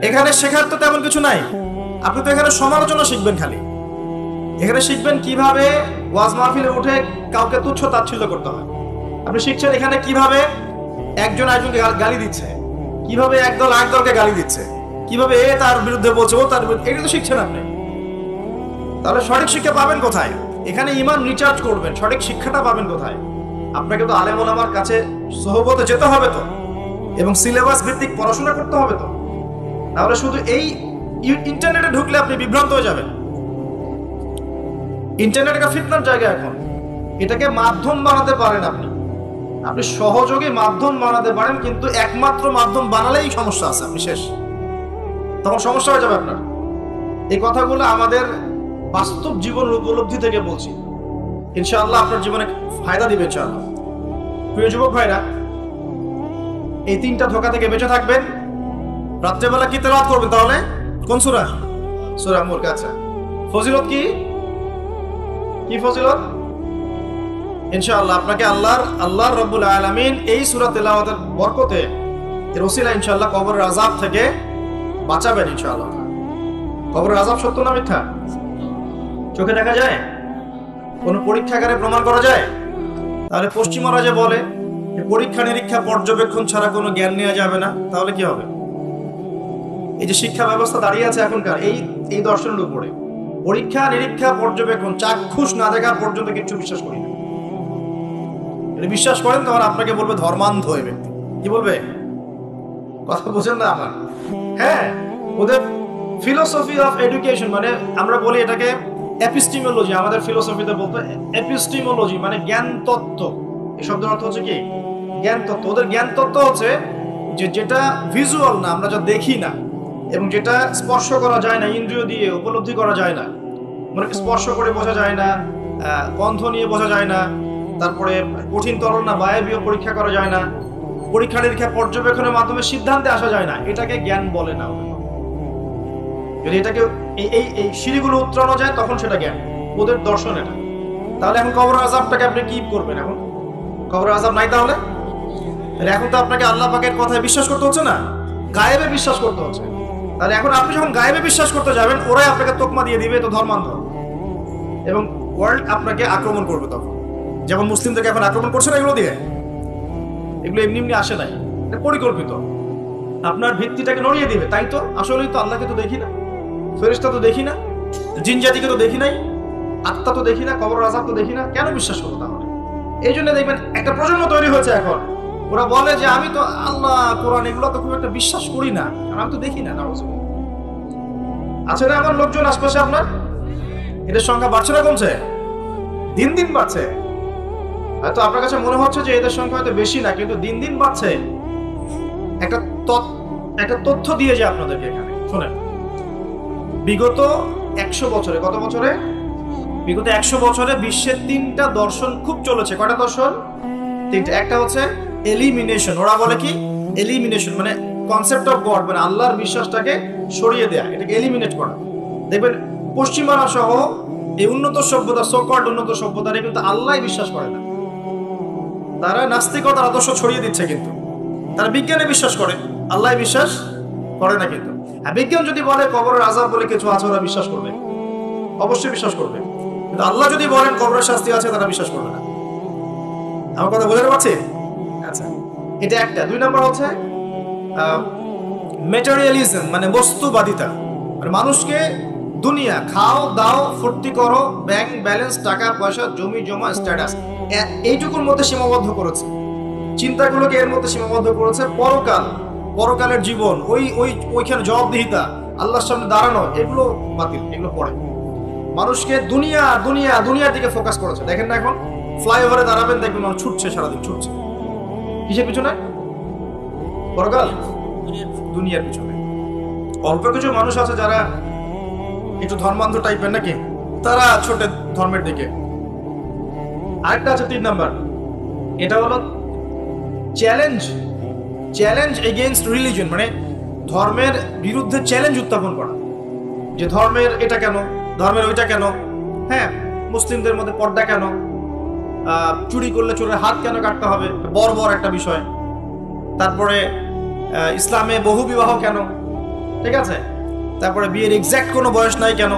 এখানে শেখার তো তেমন কিছু নাই, আপনি তো এখানে সমালোচনা শিখবেন খালি। এখানে শিখবেন কিভাবে ওয়াজ মাহফিলে উঠে কাউকে তুচ্ছ তাচ্ছিল্য করতে হয়। আপনি শিখছেন এখানে কিভাবে একজন আরেকজনকে গালি দিচ্ছে, কিভাবে একদল আরেক দলকে গালি দিচ্ছে, কিভাবে এ তার বিরুদ্ধে বলছে, ও তার বিরুদ্ধে, এটা তো শিখছেন আপনি। তাহলে সঠিক শিক্ষা পাবেন কোথায়? এখানে ঈমান রিচার্জ করবেন, সঠিক শিক্ষাটা পাবেন কোথায়? আপনাকে তো আলেম ওলামার কাছে সোহবতে যেতে হবে তো, এবং সিলেবাস ভিত্তিক পড়াশোনা করতে হবে তো। তাহলে শুধু এই ইন্টারনেটে ঢুকলে আপনি বিভ্রান্ত হয়ে যাবেন। ইন্টারনেট একটা ফিতনার জায়গা এখন, এটাকে মাধ্যম বানাতে পারেন আপনি, আপনি সহযোগী মাধ্যম বানাতে পারেন, কিন্তু একমাত্র মাধ্যম বানালেই সমস্যা আছে, আপনি শেষ, তখন সমস্যা হয়ে যাবে আপনার। এই কথাগুলো আমাদের বাস্তব জীবন উপলব্ধি থেকে বলছি, ইনশাআল্লাহ আপনার জীবনে ফায়দা দিবে ইনশাআল্লাহ। প্রিয় যুবক ভাইরা, এই তিনটা ধোঁকা থেকে বেঁচে থাকবেন। রাত্রেবেলা কি তেলাওয়াত করবেন তাহলে? কোন সূরা? সূরা মুলক। আচ্ছা, ফজিলত কি কি ফজিলত? ইনশাআল্লাহ আপনাকে আল্লাহ রাব্বুল আলামিন এই সূরা তেলাওয়াতের বরকতে, এর ওসিলা ইনশাআল্লাহ কবরের আযাব থেকে বাঁচাবেন ইনশাআল্লাহ। কবরের আযাব সত্য না মিথ্যা? চোখে দেখা যায়? কোন পরীক্ষাগারে প্রমাণ করা যায়? তাহলে পশ্চিমারা যে বলে পরীক্ষা নিরীক্ষা পর্যবেক্ষণ ছাড়া কোনো জ্ঞান নেওয়া যাবে না, তাহলে কি হবে? এই যে শিক্ষা ব্যবস্থা দাঁড়িয়ে আছে এখনকার এই দর্শনের উপরে, পরীক্ষা নিরীক্ষা পর্যবেক্ষণ চাক্ষুষ না দেখা পর্যন্ত কিছু বিশ্বাস করি না। বিশ্বাস করেন তখন আপনাকে বলবে ধর্মান্ধ হয়ে ব্যক্তি। কি বলবে? কথা বোঝেন না আমার? হ্যাঁ, ওদের ফিলোসফি অফ এডুকেশন, মানে আমরা বলি এটাকে এপিস্টিমোলজি, আমাদের ফিলোসফিতে বলতো এপিস্টিমোলজি, মানে জ্ঞান তত্ত্ব। এই শব্দের অর্থ হচ্ছে কি? জ্ঞান তত্ত্ব। ওদের জ্ঞান তত্ত্ব হচ্ছে যে যেটা ভিজুয়াল না, আমরা যা দেখি না, এবং যেটা স্পর্শ করা যায় না, ইন্দ্রিয় দিয়ে উপলব্ধি করা যায় না, মানে স্পর্শ করে বোঝা যায় না, গন্ধ নিয়ে বোঝা যায় না, তারপরে কঠিন তরল না বায়বীয় পরীক্ষা করা যায় না, পরীক্ষা নিরীক্ষা পর্যবেক্ষণের মাধ্যমে সিদ্ধান্তে আসা যায় না, এটাকে জ্ঞান বলে না। যদি এটাকে এই সিঁড়িগুলো উত্তরানো যায় তখন সেটা জ্ঞান, ওদের দর্শন এটা। তাহলে এখন কবর আযাবটাকে আপনি কি করবেন? এখন কবর আযাব নাই, তাহলে এখন তো আপনাকে আল্লাহ পাকের কথায় বিশ্বাস করতে হচ্ছে না, গায়েবে বিশ্বাস করতে হচ্ছে। তাহলে এখন আপনি যখন গায়েবে বিশ্বাস করতে যাবেন, ওরাই আপনাকে তোকমা দিয়ে দিবে তো ধর্মান্ধ, এবং ওয়ার্ল্ড আপনাকে আক্রমণ করবে তখন। যেমন মুসলিমদেরকে এখন আক্রমণ করছে না এগুলো দিয়ে, এগুলো এমনি এমনি আসে নাই, এটা পরিকল্পিত। আপনার ভিত্তিটাকে নড়িয়ে দিবে। তাই তো, আসলেই তো আল্লাহকে তো দেখি না, ফেরেশতা তো দেখি না, জিন জাতিকে তো দেখি নাই, আত্মা তো দেখি না, কবর আযাব তো দেখি না, কেন বিশ্বাস করবো তাহলে? এই জন্য দেখবেন একটা প্রজন্ম তৈরি হয়েছে এখন, ওরা বলে যে আমি তো আল্লাহ কোরআন এগুলো তো খুব একটা বিশ্বাস করি না, কারণ আমি তো দেখি না। আছে না আমার লোকজন আশপাশে আপনার? এদের সংখ্যা বাড়ছে না কমছে? দিন দিন বাড়ছে। হয়তো আপনার কাছে মনে হচ্ছে যে এদের সংখ্যা হয়তো বেশি না, কিন্তু দিন দিন বাড়ছে। একটা তথ্য দিয়ে যায় আপনাদেরকে এখানে, শোনেন। বিগত 100 বছরে, কত বছরে? বিগত 100 বছরে বিশ্বের 3টা দর্শন খুব চলেছে। কয়টা দর্শন? 3টা। একটা হচ্ছে এলিমিনেশন, ওরা বলে কি এলিমিনেশন, মানে কনসেপ্ট অফ গড, মানে আল্লাহর বিশ্বাসটাকে সরিয়ে দেয়া, এটাকে এলিমিনেট করা। দেখবেন পশ্চিমারা সহ এই উন্নত সভ্যতা, সো-কল্ড উন্নত সভ্যতারে কিন্তু আল্লাহ বিশ্বাস করে না, তারা নাস্তিকতার আদর্শ ছড়িয়ে দিচ্ছে, কিন্তু তারা বিজ্ঞানে বিশ্বাস করে, আল্লাহ বিশ্বাস করে না। কিন্তু বিজ্ঞান যদি বলে কবরের আযাব বলে কিছু আছে, ওরা বিশ্বাস করবে, অবশ্যই বিশ্বাস করবে। কিন্তু আল্লাহ যদি বলেন কবরের শাস্তি আছে, তারা বিশ্বাস করবে না। আমার কথা বোঝাতে পারছি? আচ্ছা, এটা একটা। 2 নম্বর হচ্ছে ম্যাটেরিয়ালিজম, মানে বস্তুবাদিতা, মানে মানুষকে দুনিয়া খাও দাও ফুর্তি করো, ব্যাংক ব্যালেন্স, টাকা পয়সা, জমি জমা, স্ট্যাটাস, এইটুকুর মধ্যে সীমাবদ্ধ করেছে। চিন্তাগুলোকে এর মধ্যে সীমাবদ্ধ করেছে। পরকালের জীবন, ওইখানে জবাবদিহিতা, আল্লাহর সামনে দাঁড়ানো, এগুলো বাতিল, এগুলো পড়ে। মানুষকে দুনিয়ার দিকে ফোকাস করেছে। দেখেন না এখন ফ্লাইওভারে দাঁড়াবেন, দেখবেন মানুষ ছুটছে, সারাদিন ছুটছে কিসের পিছনে? পরকাল, দুনিয়ার পিছনে। অল্প কিছু মানুষ আছে যারা একটু ধর্মান্ধ টাইপের নাকি, তারা ছোটে ধর্মের দিকে। আরেকটা আছে 3 নাম্বার, এটা হলো চ্যালেঞ্জ এগেইনস্ট রিলিজন, মানে ধর্মের বিরুদ্ধে চ্যালেঞ্জ উত্থাপন করা, যে ধর্মের এটা কেন, ধর্মের ওইটা কেন, হ্যাঁ মুসলিমদের মধ্যে পর্দা কেন, চুরি করলে চোরের হাত কেন কাটতে হবে, বড় একটা বিষয়। তারপরে ইসলামে বহু বিবাহ কেন, ঠিক আছে, তারপরে বিয়ের এক্সাক্ট কোনো বয়স নাই কেন,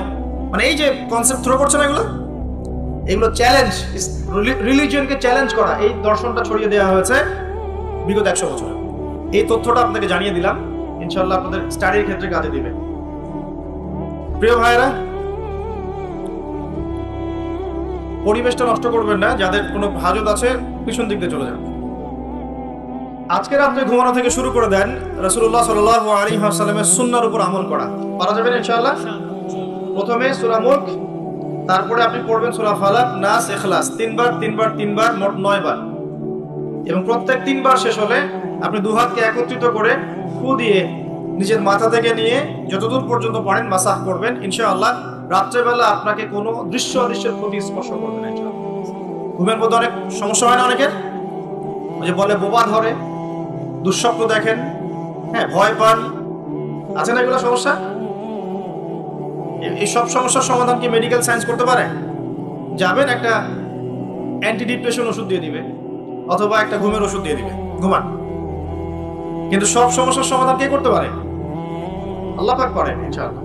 মানে এই যে কনসেপ্ট থ্রো করছে না এগুলো চ্যালেঞ্জ, রিলিজিয়নকে চ্যালেঞ্জ করা, এই দর্শনটা ছড়িয়ে দেওয়া হয়েছে বিগত 100 বছরে। এই তথ্যটা আপনাকে জানিয়ে দিলাম, ইনশাআল্লাহ আপনাদের স্টাডির ক্ষেত্রে কাজে দিবে। প্রিয় ভাইরা, পরিবেশটা নষ্ট করবেন না, যাদের কোনো হাজত আছে পিছন দিক দিয়ে চলে যান। আজকে রাত্রে ঘুমানো থেকে শুরু করে দেন রাসূলুল্লাহ সাল্লাল্লাহু আলাইহি ওয়াসাল্লামের সুন্নাহর উপর আমল করা। পারা যাবে না ইনশাআল্লাহ? প্রথমে সূরা মুলক, তারপরে আপনি পড়বেন সূরা ফালাক, নাস, ইখলাস, তিনবার, মোট 9 বার, এবং প্রত্যেক 3 বার শেষ হলে আপনি দুহাতকে একত্রিত করে ফু দিয়ে নিজের মাথা থেকে নিয়ে যতদূর পর্যন্ত পারেন মাসাহ করবেন। ইনশাআল্লাহ রাত্রেবেলা আপনাকে কোনো দৃশ্য অদৃশ্যের প্রতি স্পর্শ করবে না ইনশাআল্লাহ। ঘুমের মধ্যে অনেক সমস্যা হয় না অনেকের, ওই যে বলে বোবা ধরে, দুঃস্বপ্ন দেখেন, হ্যাঁ ভয় পান, আছে না এগুলো সমস্যা? এই সব সমস্যার সমাধান কি মেডিকেল সায়েন্স করতে পারে? যাবেন একটা অ্যান্টি ডিপ্রেশন ওষুধ দিয়ে দিবে, অথবা একটা ঘুমের ওষুধ দিয়ে দিবে, ঘুমান। কিন্তু সব সমস্যার সমাধান কে করতে পারে? আল্লাহ পাক পারেন ইনশাআল্লাহ।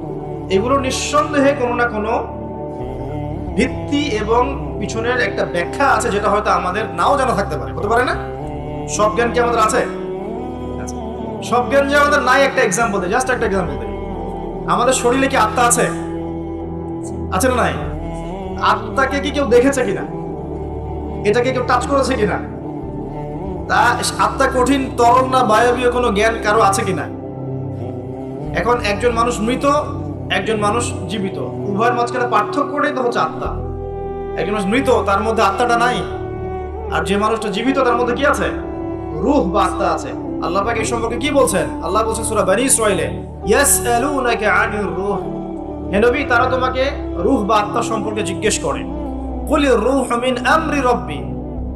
এগুলো নিঃসন্দেহে কোনো না কোনো ভিত্তি এবং পিছনের একটা ব্যাখ্যা আছে, যেটা হয়তো আমাদের নাও জানা থাকতে পারে, হতে পারে না? সব জ্ঞান কি আমাদের আছে? সব জ্ঞান যে আমাদের নাই, একটা এক্সাম্পল দেয়, জাস্ট একটা এক্সাম্পল দেয়। আমাদের শরীরে কি আত্মা আছে? আছে না নাই? আত্মাকে কি কেউ দেখেছে কিনা? এটাকে কেউ টাচ করেছে কিনা? তা আত্মা কঠিন, তরল না বায়বীয় কোনো জ্ঞান কারো আছে কিনা? এখন একজন মানুষ মৃত, একজন মানুষ জীবিত, উভয়ের মাঝখানে পার্থক্যটাই তো হচ্ছে আত্মা। একজন মানুষ মৃত, তার মধ্যে আত্মাটা নাই, আর যে মানুষটা জীবিত তার মধ্যে কি আছে? রূহ বা আত্মা আছে। আল্লাহ পাক এই সম্পর্কে কি বলছেন? আল্লাহ বলছেন সূরা বনী ইসরাঈলে, ইয়াসআলুনাকা আনির রূহ, হে নবী তারা তোমাকে রূহ বা আত্মা সম্পর্কে জিজ্ঞেস করে। কুলির রূহু মিন আমরি রাব্বি,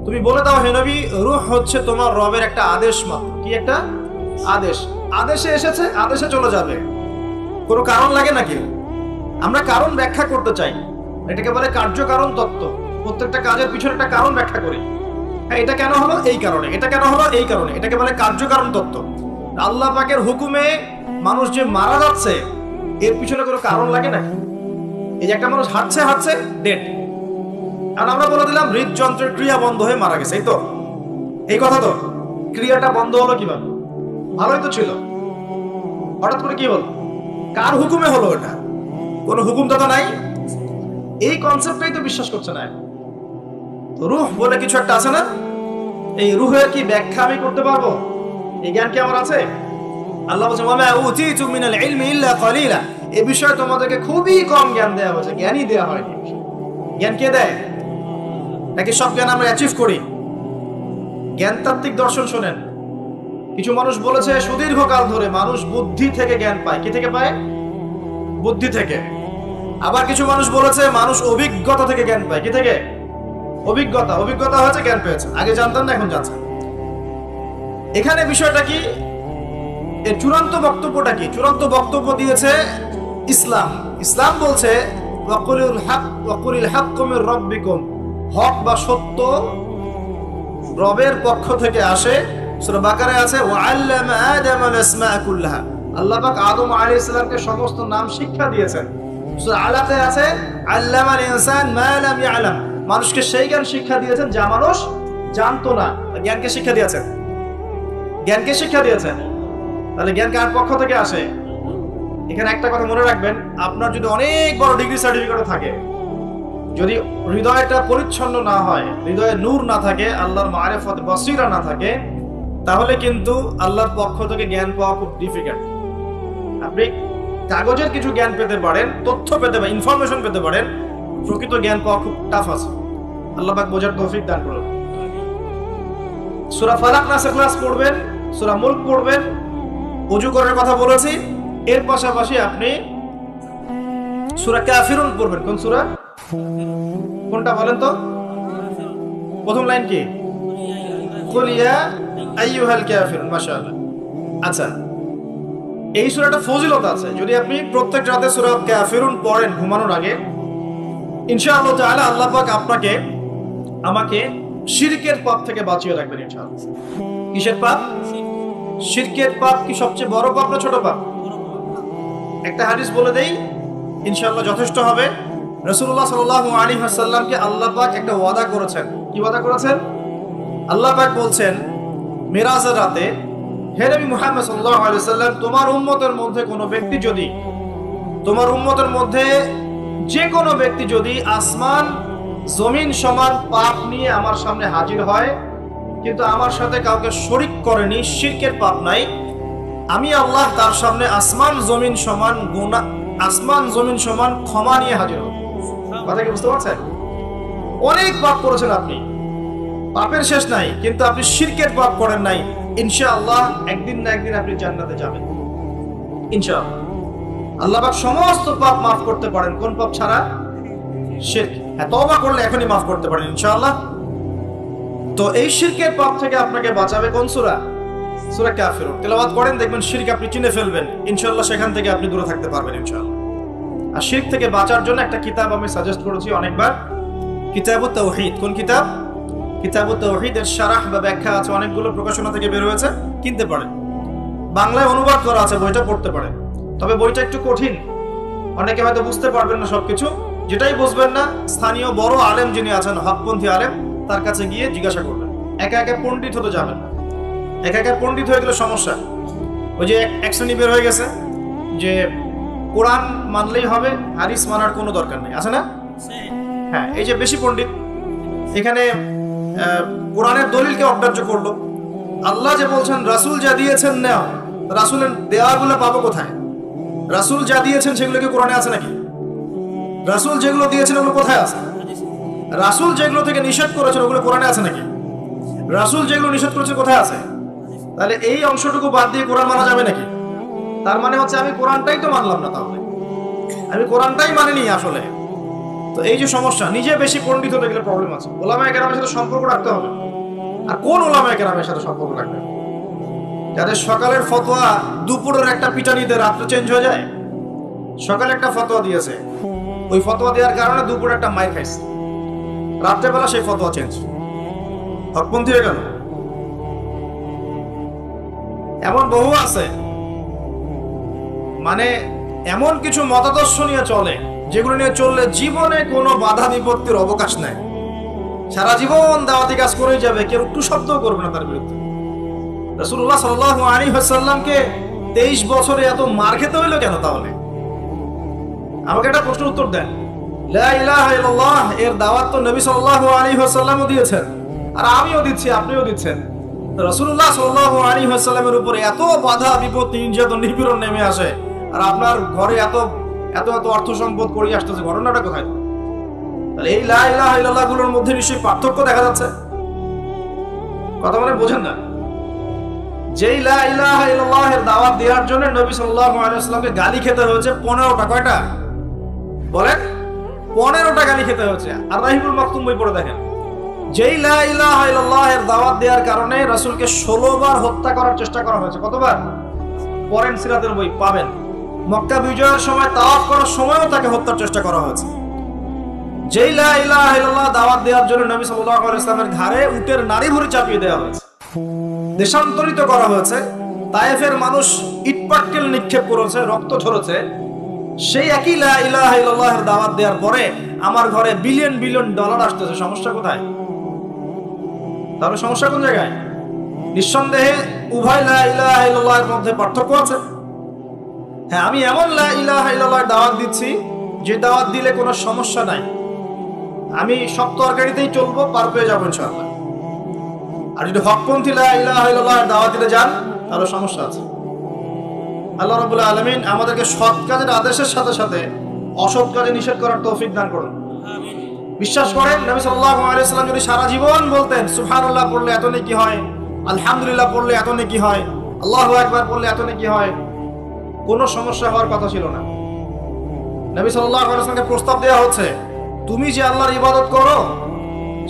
তুমি বলে দাও হে নবী, রূহ হচ্ছে তোমার রবের একটা আদেশ মাত্র। কি একটা আদেশ? আদেশে এসেছে, আদেশে চলে যাবে, কোনো কারণ লাগে নাকি? আমরা কারণ ব্যাখ্যা করতে চাই, এটাকে বলে কার্যকারণ তত্ত্ব। প্রত্যেকটা কাজের পিছনে একটা কারণ ব্যাখ্যা করি, হ্যাঁ এটা কেন হলো এই কারণে, এটা কেন হলো এই কারণে, এটাকে বলে কার্যকারণ তত্ত্ব। আল্লাহ পাকের হুকুমে মানুষ যে মারা যাচ্ছে, এর পিছনে কোনো কারণ লাগে না? এই যে একটা মানুষ হাঁটছে ডেড, আর আমরা বলে দিলাম হৃদযন্ত্রের ক্রিয়া বন্ধ হয়ে মারা গেছে, এই তো এই কথা তো। ক্রিয়াটা বন্ধ হলো কিভাবে? ভালোই তো ছিল, হঠাৎ করে কি হলো? কার হুকুমে হলো? এটা কোনো হুকুম তো নাই। এই কনসেপ্টটাই তো বিশ্বাস করছে না। রূহ বলে কিছু একটা আছে না, এই রূহের কি ব্যাখ্যা আমি করতে পারবো? এই জ্ঞান কি আমার আছে? আল্লাহ বলেন ওয়া মা উতিতু মিনাল ইলমি ইল্লা কলিলা, এই বিষয়ে তোমাদেরকে খুবই কম জ্ঞান দেওয়া হয়েছে, জ্ঞানই দেওয়া হয়নি। জ্ঞান কে দেয়? নাকি সব জ্ঞান আমরা অ্যাচিভ করি? জ্ঞানতাত্ত্বিক দর্শন শোনেন, কিছু মানুষ বলেছে সুদীর্ঘকাল ধরে মানুষ বুদ্ধি থেকে জ্ঞান পায়। কি থেকে পায়? বুদ্ধি থেকে। আবার কিছু মানুষ বলেছে মানুষ অভিজ্ঞতা থেকে জ্ঞান পায়। কি থেকে? অভিজ্ঞতা হয়েছে, জ্ঞান পেয়েছে, আগে জানতাম না এখন জানছেন। এখানে বিষয়টা কি? এর চূড়ান্ত বক্তব্যটা কি? চূড়ান্ত বক্তব্য দিয়েছে ইসলাম। ইসলাম বলছে ওয়াকুলিল হাক্কু মির রাব্বিকুম, হক বা সত্য রবের পক্ষ থেকে আসে। সূরা বাকারায় আছে ওয়াআল্লামা আদামাল আসমাআ কুল্লাহা, আল্লাহ পাক আদম আলাইহিস সালামকে সমস্ত নাম শিক্ষা দিয়েছেন। সূরা আলাকে আছে আল্লামাল ইনসান মা লাম ইয়ালাম, মানুষকে সেই জ্ঞান শিক্ষা দিয়েছেন যা মানুষ জানতো না। জ্ঞানকে শিক্ষা দিয়েছেন, জ্ঞানকে শিক্ষা দিয়েছেন। তাহলে জ্ঞান কার পক্ষ থেকে আসে? এখানে একটা কথা মনে রাখবেন, আপনার যদি অনেক বড় ডিগ্রি সার্টিফিকেটও থাকে, যদি হৃদয়টা পরিচ্ছন্ন না হয়, হৃদয়ে নূর না থাকে, আল্লাহর মারিফত বসিরা না থাকে, তাহলে কিন্তু আল্লাহর পক্ষ থেকে জ্ঞান পাওয়া খুব ডিফিকাল্ট। আপনি কাগজের কিছু জ্ঞান পেতে পারেন, তথ্য পেতে পারেন, ইনফরমেশন পেতে পারেন, প্রকৃত জ্ঞান পাওয়া খুব টাফ আছে। আল্লাহ পাক বোঝার তৌফিক দান করুন। সূরা ফালাক, নাস, ইখলাস পড়বেন, সূরা মুলক পড়বেন, ওযু করার কথা বলেছি। এর পাশাপাশি আপনি সূরা কাফিরুন পড়বেন। কোন সূরা? কোনটা বলেন তো? প্রথম লাইন কি? কুল ইয়া আইয়ুহাল কাফিরুন। মাশাআল্লাহ। আচ্ছা, এই সূরাটা ফজিলত আছে। যদি আপনি প্রত্যেক রাতে সূরা কাফিরুন পড়েন ঘুমানোর আগে, ইনশাআল্লাহ তাআলা আল্লাহ পাক আপনাকে আমাকে শিরকের পাপ থেকে বাঁচিয়ে রাখবেন ইনশাআল্লাহ। কিসের পাপ? শিরকের পাপ কি সবচেয়ে বড় পাপ না ছোট পাপ? একটা হাদিস বলে দেই, ইনশাআল্লাহ যথেষ্ট হবে। রাসূলুল্লাহ সাল্লাল্লাহু আলাইহি ওয়াসাল্লামকে আল্লাহ পাক একটা ওয়াদা করেছেন। কি ওয়াদা করেছেন? আল্লাহ পাক বলছেন মিরাজের রাতে, হে নবী মুহাম্মদ সাল্লাল্লাহু আলাইহি ওয়াসাল্লাম, তোমার উম্মতের মধ্যে কোনো ব্যক্তি যদি, তোমার উম্মতের মধ্যে যে কোনো ব্যক্তি যদি আসমান জমিন সমান পাপ নিয়ে আমার সামনে হাজির হয়, কিন্তু আমার সাথে কাউকে শরীক করেনি, শিরকের পাপ নাই, আমি আল্লাহ তার সামনে আসমান জমিন সমান গুনাহ, আসমান জমিন সমান ক্ষমা নিয়ে হাজির হব। কথা কি বুঝতে পারছেন? অনেক পাপ করেছেন আপনি, পাপের শেষ নাই, কিন্তু আপনি শিরকের পাপ করেন নাই। ইনশাআল্লাহ একদিন না একদিন আপনি জান্নাতে যাবেন ইনশাআল্লাহ। আল্লাহ পাক সমস্ত পাপ মাফ করতে পারেন, কোন পাপ ছাড়া? শিরক। হ্যাঁ, তওবা করলে এখনই মাফ করতে পারেন ইনশাআল্লাহ। তো এই শিরকের পাপ থেকে আপনাকে বাঁচাবে কোন সূরা? সূরা কাফিরুন। তেলাওয়াত করেন, দেখবেন শিরক আপনি চিনে ফেলবেন ইনশাআল্লাহ, সেখান থেকে আপনি দূরে থাকতে পারবেন ইনশাআল্লাহ। আর শিরক থেকে বাঁচার জন্য একটা কিতাব আমি সাজেস্ট করেছি অনেকবার, কিতাবুত তাওহীদ। কোন কিতাব? কিতাবুত তাওহীদ। এর শারাহ বা ব্যাখ্যা আছে, অনেকগুলো প্রকাশনা থেকে বের হয়েছে, কিনতে পারেন। বাংলায় অনুবাদ করা আছে, বইটা পড়তে পারেন। তবে বইটা একটু কঠিন, অনেকে হয়তো বুঝতে পারবেন না সবকিছু। যেটাই বুঝবেন না, স্থানীয় বড় আলেম যিনি আছেন, হকপন্থী আলেম, তার কাছে গিয়ে জিজ্ঞাসা করবেন। একা একা পণ্ডিত হতে যাবেন না, একা একা পণ্ডিত হয়ে গেলে সমস্যা। ওই যে এক শ্রেণী বের হয়ে গেছে যে কোরআন মানলেই হবে, হাদিস মানার কোনো দরকার নেই, আছে না? হ্যাঁ, এই যে বেশি পণ্ডিত এখানে কোরআনের দলিলকে অগ্রাহ্য করলো। আল্লাহ যে বলছেন রাসূল যা দিয়েছেন নাও, রাসূলের দেওয়াগুলো পাবো কোথায়? রাসূল যা দিয়েছেন সেগুলো কি কোরআনে আছে নাকি? রাসূল যেগুলো দিয়েছেন ওগুলো কোথায় আছে? রাসূল যেগুলো থেকে নিষেধ করেছেন ওগুলো কোরআনে আছে নাকি? রাসূল যেগুলো নিষেধ করেছেন কোথায় আছে? তাহলে এই অংশটুকু বাদ দিয়ে কোরআন মানা যাবে নাকি? তার মানে হচ্ছে আমি কোরআনটাই তো মানলাম না, তাহলে আমি কোরআনটাই মানিনি আসলে। তো এই যে সমস্যা, নিজে বেশি পণ্ডিত হতে গেলে প্রবলেম আছে। ওলামায়ে কেরামের সাথে সম্পর্ক রাখতে হবে। আর কোন ওলামায়ে কেরামের সাথে সম্পর্ক রাখবে? যাদের সকালের ফতোয়া দুপুরের একটা পিটানিতে রাত্রে চেঞ্জ হয়ে যায়। সকালে একটা ফতোয়া দিয়েছে, ওই ফতোয়া দেওয়ার কারণে দুপুরে একটা মাইর খাইছে, রাত্রেবেলা সেই ফতোয়া চেঞ্জ, হকপন্থী হয়ে গেল। এমন বহু আছে, মানে এমন কিছু মতাদর্শ নিয়ে চলে যেগুলো নিয়ে চললে জীবনে কোনো বাধা বিপত্তির অবকাশ নাই। সারা জীবন দাওয়াতি কাজ করেই যাবে, কেউ একটু শব্দও করবে না তার বিরুদ্ধে। রাসূলুল্লাহ সাল্লাল্লাহু আলাইহি ওয়াসাল্লামকে 23 বছরে এত মার খেতে হইলো কেন? তাহলে আমাকে একটা প্রশ্ন উত্তর দেন। লা ইলাহা ইল্লাল্লাহ এর দাওয়াত তো নবী সাল্লাল্লাহু আলাইহি ওয়াসাল্লামও দিয়েছেন, আর আমিও দিচ্ছি, আপনিও দিচ্ছেন। রাসূলুল্লাহ সাল্লাল্লাহু আলাইহি ওয়াসাল্লামের উপরে এত বাধা বিপত্তি, নির্যাতন, নিপীড়ন নেমে আসে, আর আপনার ঘরে এত এত এত অর্থ সম্পদ করে আসতেছে, ঘটনাটা কোথায়? তাহলে এই লা ইলাহা ইল্লাল্লাহ গুলোর মধ্যে নিশ্চয়ই পার্থক্য দেখা যাচ্ছে। কথা মানে বোঝেন না? যেই লা ইলাহা ইল্লাল্লাহ এর দাওয়াত দেওয়ার জন্য নবী সাল্লাল্লাহু আলাইহি ওয়াসাল্লামকে গালি খেতে হয়েছে 15টা। কয়টা বলেন? 15টা গালি খেতে হয়েছে। আর রাহিবুল মাকতুম বই পড়ে দেখেন, যেই লা ইলাহা ইল্লাল্লাহ এর দাওয়াত দেওয়ার কারণে রাসূলকে 16 বার হত্যা করার চেষ্টা করা হয়েছে। কতবার? পড়েন সিরাতের বই, পাবেন। মক্কা বিজয়ের সময় তাওয়াফ করার সময়ও তাকে হত্যার চেষ্টা করা হয়েছে। যেই লা ইলাহা ইল্লাল্লাহ দাওয়াত দেওয়ার জন্য নবী সাল্লাল্লাহু আলাইহি ওয়াসাল্লামের ঘাড়ে উটের নাড়ি ভুঁড়ি চাপিয়ে দেওয়া হয়েছে, দেশান্তরিত করা হয়েছে। তায়েফের মানুষ ইটপাটকেল নিক্ষেপ করেছে, রক্ত ঝরেছে। সেই একই লা ইলাহা ইল্লাল্লাহের দাওয়াত দেওয়ার পরে আমার ঘরে বিলিয়ন বিলিয়ন ডলার আসতেছে। সমস্যা কোথায়? তাহলে সমস্যা কোন জায়গায়? নিঃসন্দেহে উভয় লা ইলাহা ইল্লাল্লাহের মধ্যে পার্থক্য আছে। হ্যাঁ, আমি এমন লা ইলাহা ইল্লাল্লাহর দাওয়াত দিচ্ছি যে দাওয়াত দিলে কোনো সমস্যা নাই, আমি সব তরকারিতেই চলবো, পার পেয়ে যাবো ইনশাআল্লাহ। আর যদি হকপন্থী লা ইলাহা ইল্লাল্লাহর দাওয়াত দিতে যান তাহলে সমস্যা আছে। আল্লাহ রাব্বুল আলামিন আমাদেরকে সৎ কাজের আদেশের সাথে সাথে অসৎ কাজে নিষেধ করার তৌফিক দান করুন। বিশ্বাস করেন, নবী সাল্লাল্লাহু আলাইহি ওয়াসাল্লাম যদি সারা জীবন বলতেন সুবহানাল্লাহ পড়লে এত নেকি হয়, আলহামদুলিল্লাহ পড়লে এত নেকি হয়, আল্লাহু আকবার পড়লে এত নেকি হয়, কোনো সমস্যা হওয়ার কথা ছিল না। নবী সাল্লাল্লাহু আলাইহি ওয়াসাল্লামকে প্রস্তাব দেওয়া হচ্ছে, তুমি যে আল্লাহর ইবাদত করো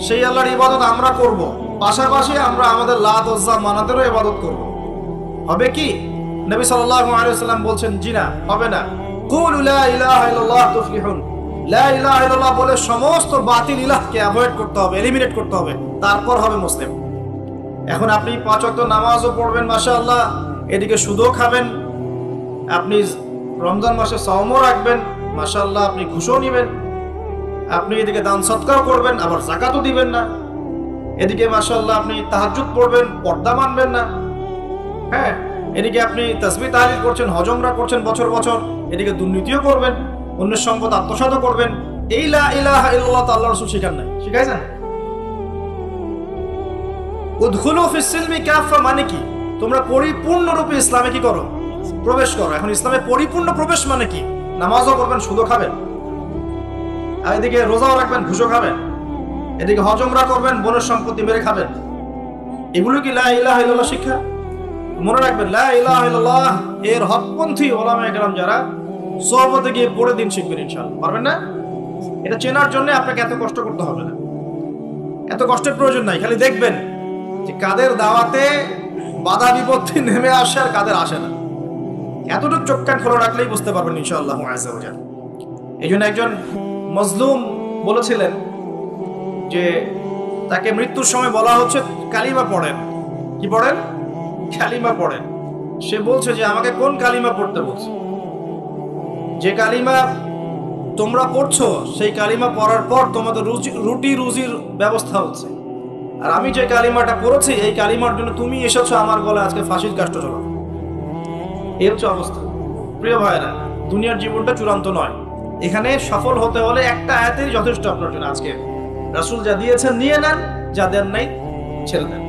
সেই আল্লাহর ইবাদত আমরা করব, পাশাপাশি আমরা আমাদের লাত ওজ্জা মানাতেরও ইবাদত করব। হবে কি? নবী সাল্লাল্লাহু আলাইহি ওয়াসাল্লাম বলছেন জি না, হবে না। কুলু লা ইলাহা ইল্লাল্লাহ তুফলিহুন, লা ইলাহা ইল্লাল্লাহ বলে সমস্ত বাতিল ইলাহকে অ্যাভয়েড করতে হবে, এলিমিনেট করতে হবে, তারপর হবে মুসলিম। এখন আপনি 5 ওয়াক্ত নামাজও পড়বেন মাশাআল্লাহ, এদিকে সুদও খাবেন, আপনি রমজান মাসে সাওমও রাখবেন মাশাআল্লাহ, আপনি ঘুষও নেবেন, আপনি এদিকে দান সদকাও করবেন, আবার যাকাতও দিবেন না, এদিকে মাশাআল্লাহ আপনি তাহাজ্জুদ পড়বেন, পর্দা মানবেন না, হ্যাঁ, এদিকে আপনি তাসবিহ তাহলিল করছেন, হজ উমরা করছেন বছর বছর, এদিকে দুর্নীতিও করবেন, অন্যের সম্পদ আত্মসাৎও করবেন। এই লা ইলাহা ইল্লাল্লাহ তো আল্লাহর রাসূল শিখান নাই, শিখাইছেন? উদখুলু ফিস সিলমি কাফা মানে কি? তোমরা পরিপূর্ণরূপে ইসলামে কি করো? প্রবেশ করো। এখন ইসলামে পরিপূর্ণ প্রবেশ মানে কি? নামাজও করবেন, সুদও খাবেন, আর এদিকে রোজাও রাখবেন, ঘুষও খাবেন, এদিকে হজ উমরা করবেন, বোনের সম্পত্তি মেরে খাবেন। এগুলো কি লা ইলাহা ইল্লাল্লাহ শিক্ষা? মনে রাখবেন, লা ইলাহা ইল্লাল্লাহ এর হকপন্থী ওলামায়ে কেরাম যারা, সোহবতে গিয়ে পড়ে দিন শিখবেন ইনশাআল্লাহ। পারবেন না? এটা চেনার জন্য আপনাকে এত কষ্ট করতে হবে না, এত কষ্টের প্রয়োজন নাই। খালি দেখবেন যে কাদের দাওয়াতে বাধা বিপত্তি নেমে আসে আর কাদের আসে না। এতটুকু চোখ কান খোলা রাখলেই বুঝতে পারবেন ইনশাআল্লাহ আযজা ওয়া জাল। এই জন্য একজন মজলুম বলেছিলেন যে তাকে মৃত্যুর সময় বলা হচ্ছে কালিমা পড়েন। কি পড়েন? কালিমা পড়েন। সে বলছে যে আমাকে কোন কালিমা পড়তে বলছে? যে কালিমা তোমরা পড়ছো সেই কালিমা পড়ার পর তোমাদের রুটি রুজির ব্যবস্থা হচ্ছে, আর আমি যে কালিমাটা পড়েছি এই কালিমার জন্য তুমি এসেছো আমার গলায় আজকে ফাঁসির কাষ্ট চলো। এই হচ্ছে অবস্থা। প্রিয় ভাইরা, দুনিয়ার জীবনটা চূড়ান্ত নয়, এখানে সফল হতে হলে একটা আয়াতেই যথেষ্ট আপনার জন্য। আজকে রাসূল যা দিয়েছেন নিয়ে নেন, যা দেন নাই ছেড়ে দেন,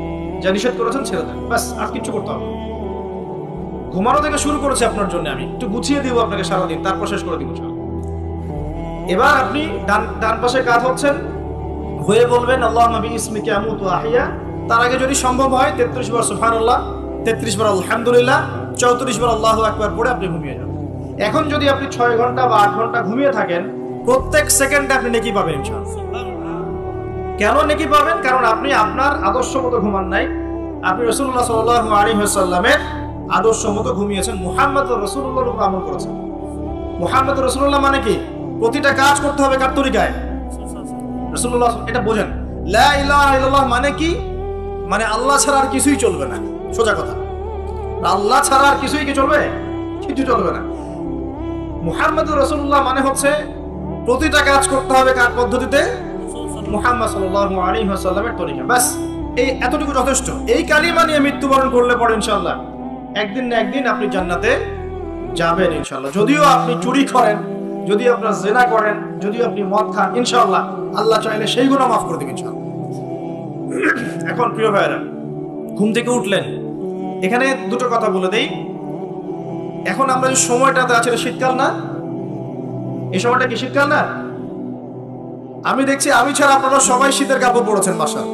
যা নিষেধ করেছেন ছেড়ে দেন, ব্যাস, আর কিছু করতে হবে। ঘুমানো থেকে শুরু করেছে আপনার জন্য, আমি একটু গুছিয়ে দিব আপনাকে সারাদিন, তারপর শেষ করে দিব। এবার আপনি ডান পাশে কাজ হচ্ছেন, হয়ে বলবেন আল্লাহুম্মা বিইসমিকা আমুতু ওয়া আহইয়া। তার আগে যদি সম্ভব হয় 33 বার সুবহানাল্লাহ, 33 বার আলহামদুলিল্লাহ, 34 বার আল্লাহু আকবার পড়ে আপনি ঘুমিয়ে যান। এখন যদি আপনি 6 ঘন্টা বা 8 ঘন্টা ঘুমিয়ে থাকেন, প্রত্যেক সেকেন্ডে আপনি নেকি পাবেন ইনশাআল্লাহ। কেন নেকি পাবেন? কারণ আপনি আপনার আদর্শ মতো ঘুমান নাই, আপনি রাসূলুল্লাহ সাল্লাল্লাহু আলাইহি ওয়াসাল্লামের আদর্শ মতো ঘুমিয়েছেন, মুহাম্মদুর রাসূলুল্লাহর উপর আমল করেছেন। মুহাম্মদুর রাসূলুল্লাহ মানে কি? প্রতিটা কাজ করতে হবে কার তরিকায়? রাসূলুল্লাহ। এটা বোঝেন। লা ইলাহা ইল্লাল্লাহ মানে কি? মানে আল্লাহ ছাড়া আর কিছুই চলবে না, সোজা কথা। আল্লাহ ছাড়া আর কিছুই কি চলবে? কিছু চলবে না। মুহাম্মদুর রাসূলুল্লাহ মানে হচ্ছে প্রতিটা কাজ করতে হবে কার পদ্ধতিতে? মুহাম্মদ সাল্লাল্লাহু আলাইহি ওয়াসাল্লামের তরিকা। বাস, এই এতটুকু যথেষ্ট। এই কালিমা নিয়ে মৃত্যুবরণ করলে পরে ইনশাআল্লাহ একদিন না একদিন আপনি জান্নাতে যাবেন ইনশাআল্লাহ। যদিও আপনি চুরি করেন, যদি আপনার জিনা করেন, যদি আপনি মদ খান, ইনশাআল্লাহ আল্লাহ চাইলে সেই গুনাহ মাফ করে দিবেন ইনশাআল্লাহ। এখন প্রিয় ভাইরা, ঘুম থেকে উঠলেন, এখানে দুটো কথা বলে দেই। এখন আমরা যে সময়টাতে আছি এটা শীতকাল না? এই সময়টা কি শীতকাল না? আমি দেখছি আমি ছাড়া আপনারা সবাই শীতের কাপড় পরেছেন বাসায়।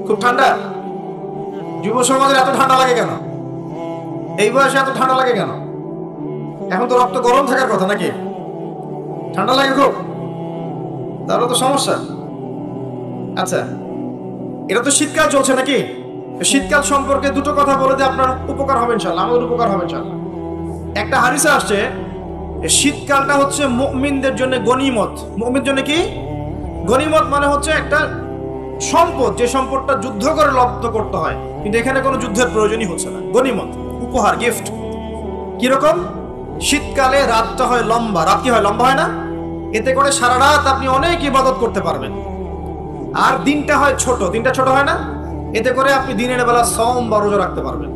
খুব ঠান্ডা। যুব সমাজের এত ঠান্ডা লাগে কেন? এই বয়সে এত ঠান্ডা লাগে কেন? এখন তো রক্ত গরম থাকার কথা নাকি? ঠান্ডা লাগে খুব, তাহলে তো সমস্যা। আচ্ছা, এটা তো শীতকাল চলছে নাকি? শীতকাল সম্পর্কে দুটো কথা বলে দিয়ে আপনার উপকার হবে ইনশাআল্লাহ, আমাদের উপকার হবে ইনশাআল্লাহ। একটা হাদিসে আসছে শীতকালটা হচ্ছে মুমিনদের জন্য গনিমত। মুমিনদের জন্য কি গনিমত? মানে হচ্ছে একটা সম্পদ, যে সম্পদটা যুদ্ধ করে লব্ধ করতে হয়, কিন্তু এখানে কোনো যুদ্ধের প্রয়োজনই হচ্ছে না। গনিমত, উপহার, গিফট। কিরকম? শীতকালে রাতটা হয় লম্বা। রাত কি হয়? লম্বা হয় না? এতে করে সারা রাত আপনি অনেক ইবাদত করতে পারবেন। আর দিনটা হয় ছোট। দিনটা ছোট হয় না? এতে করে আপনি দিনের বেলা সওম বা রোজা রাখতে পারবেন।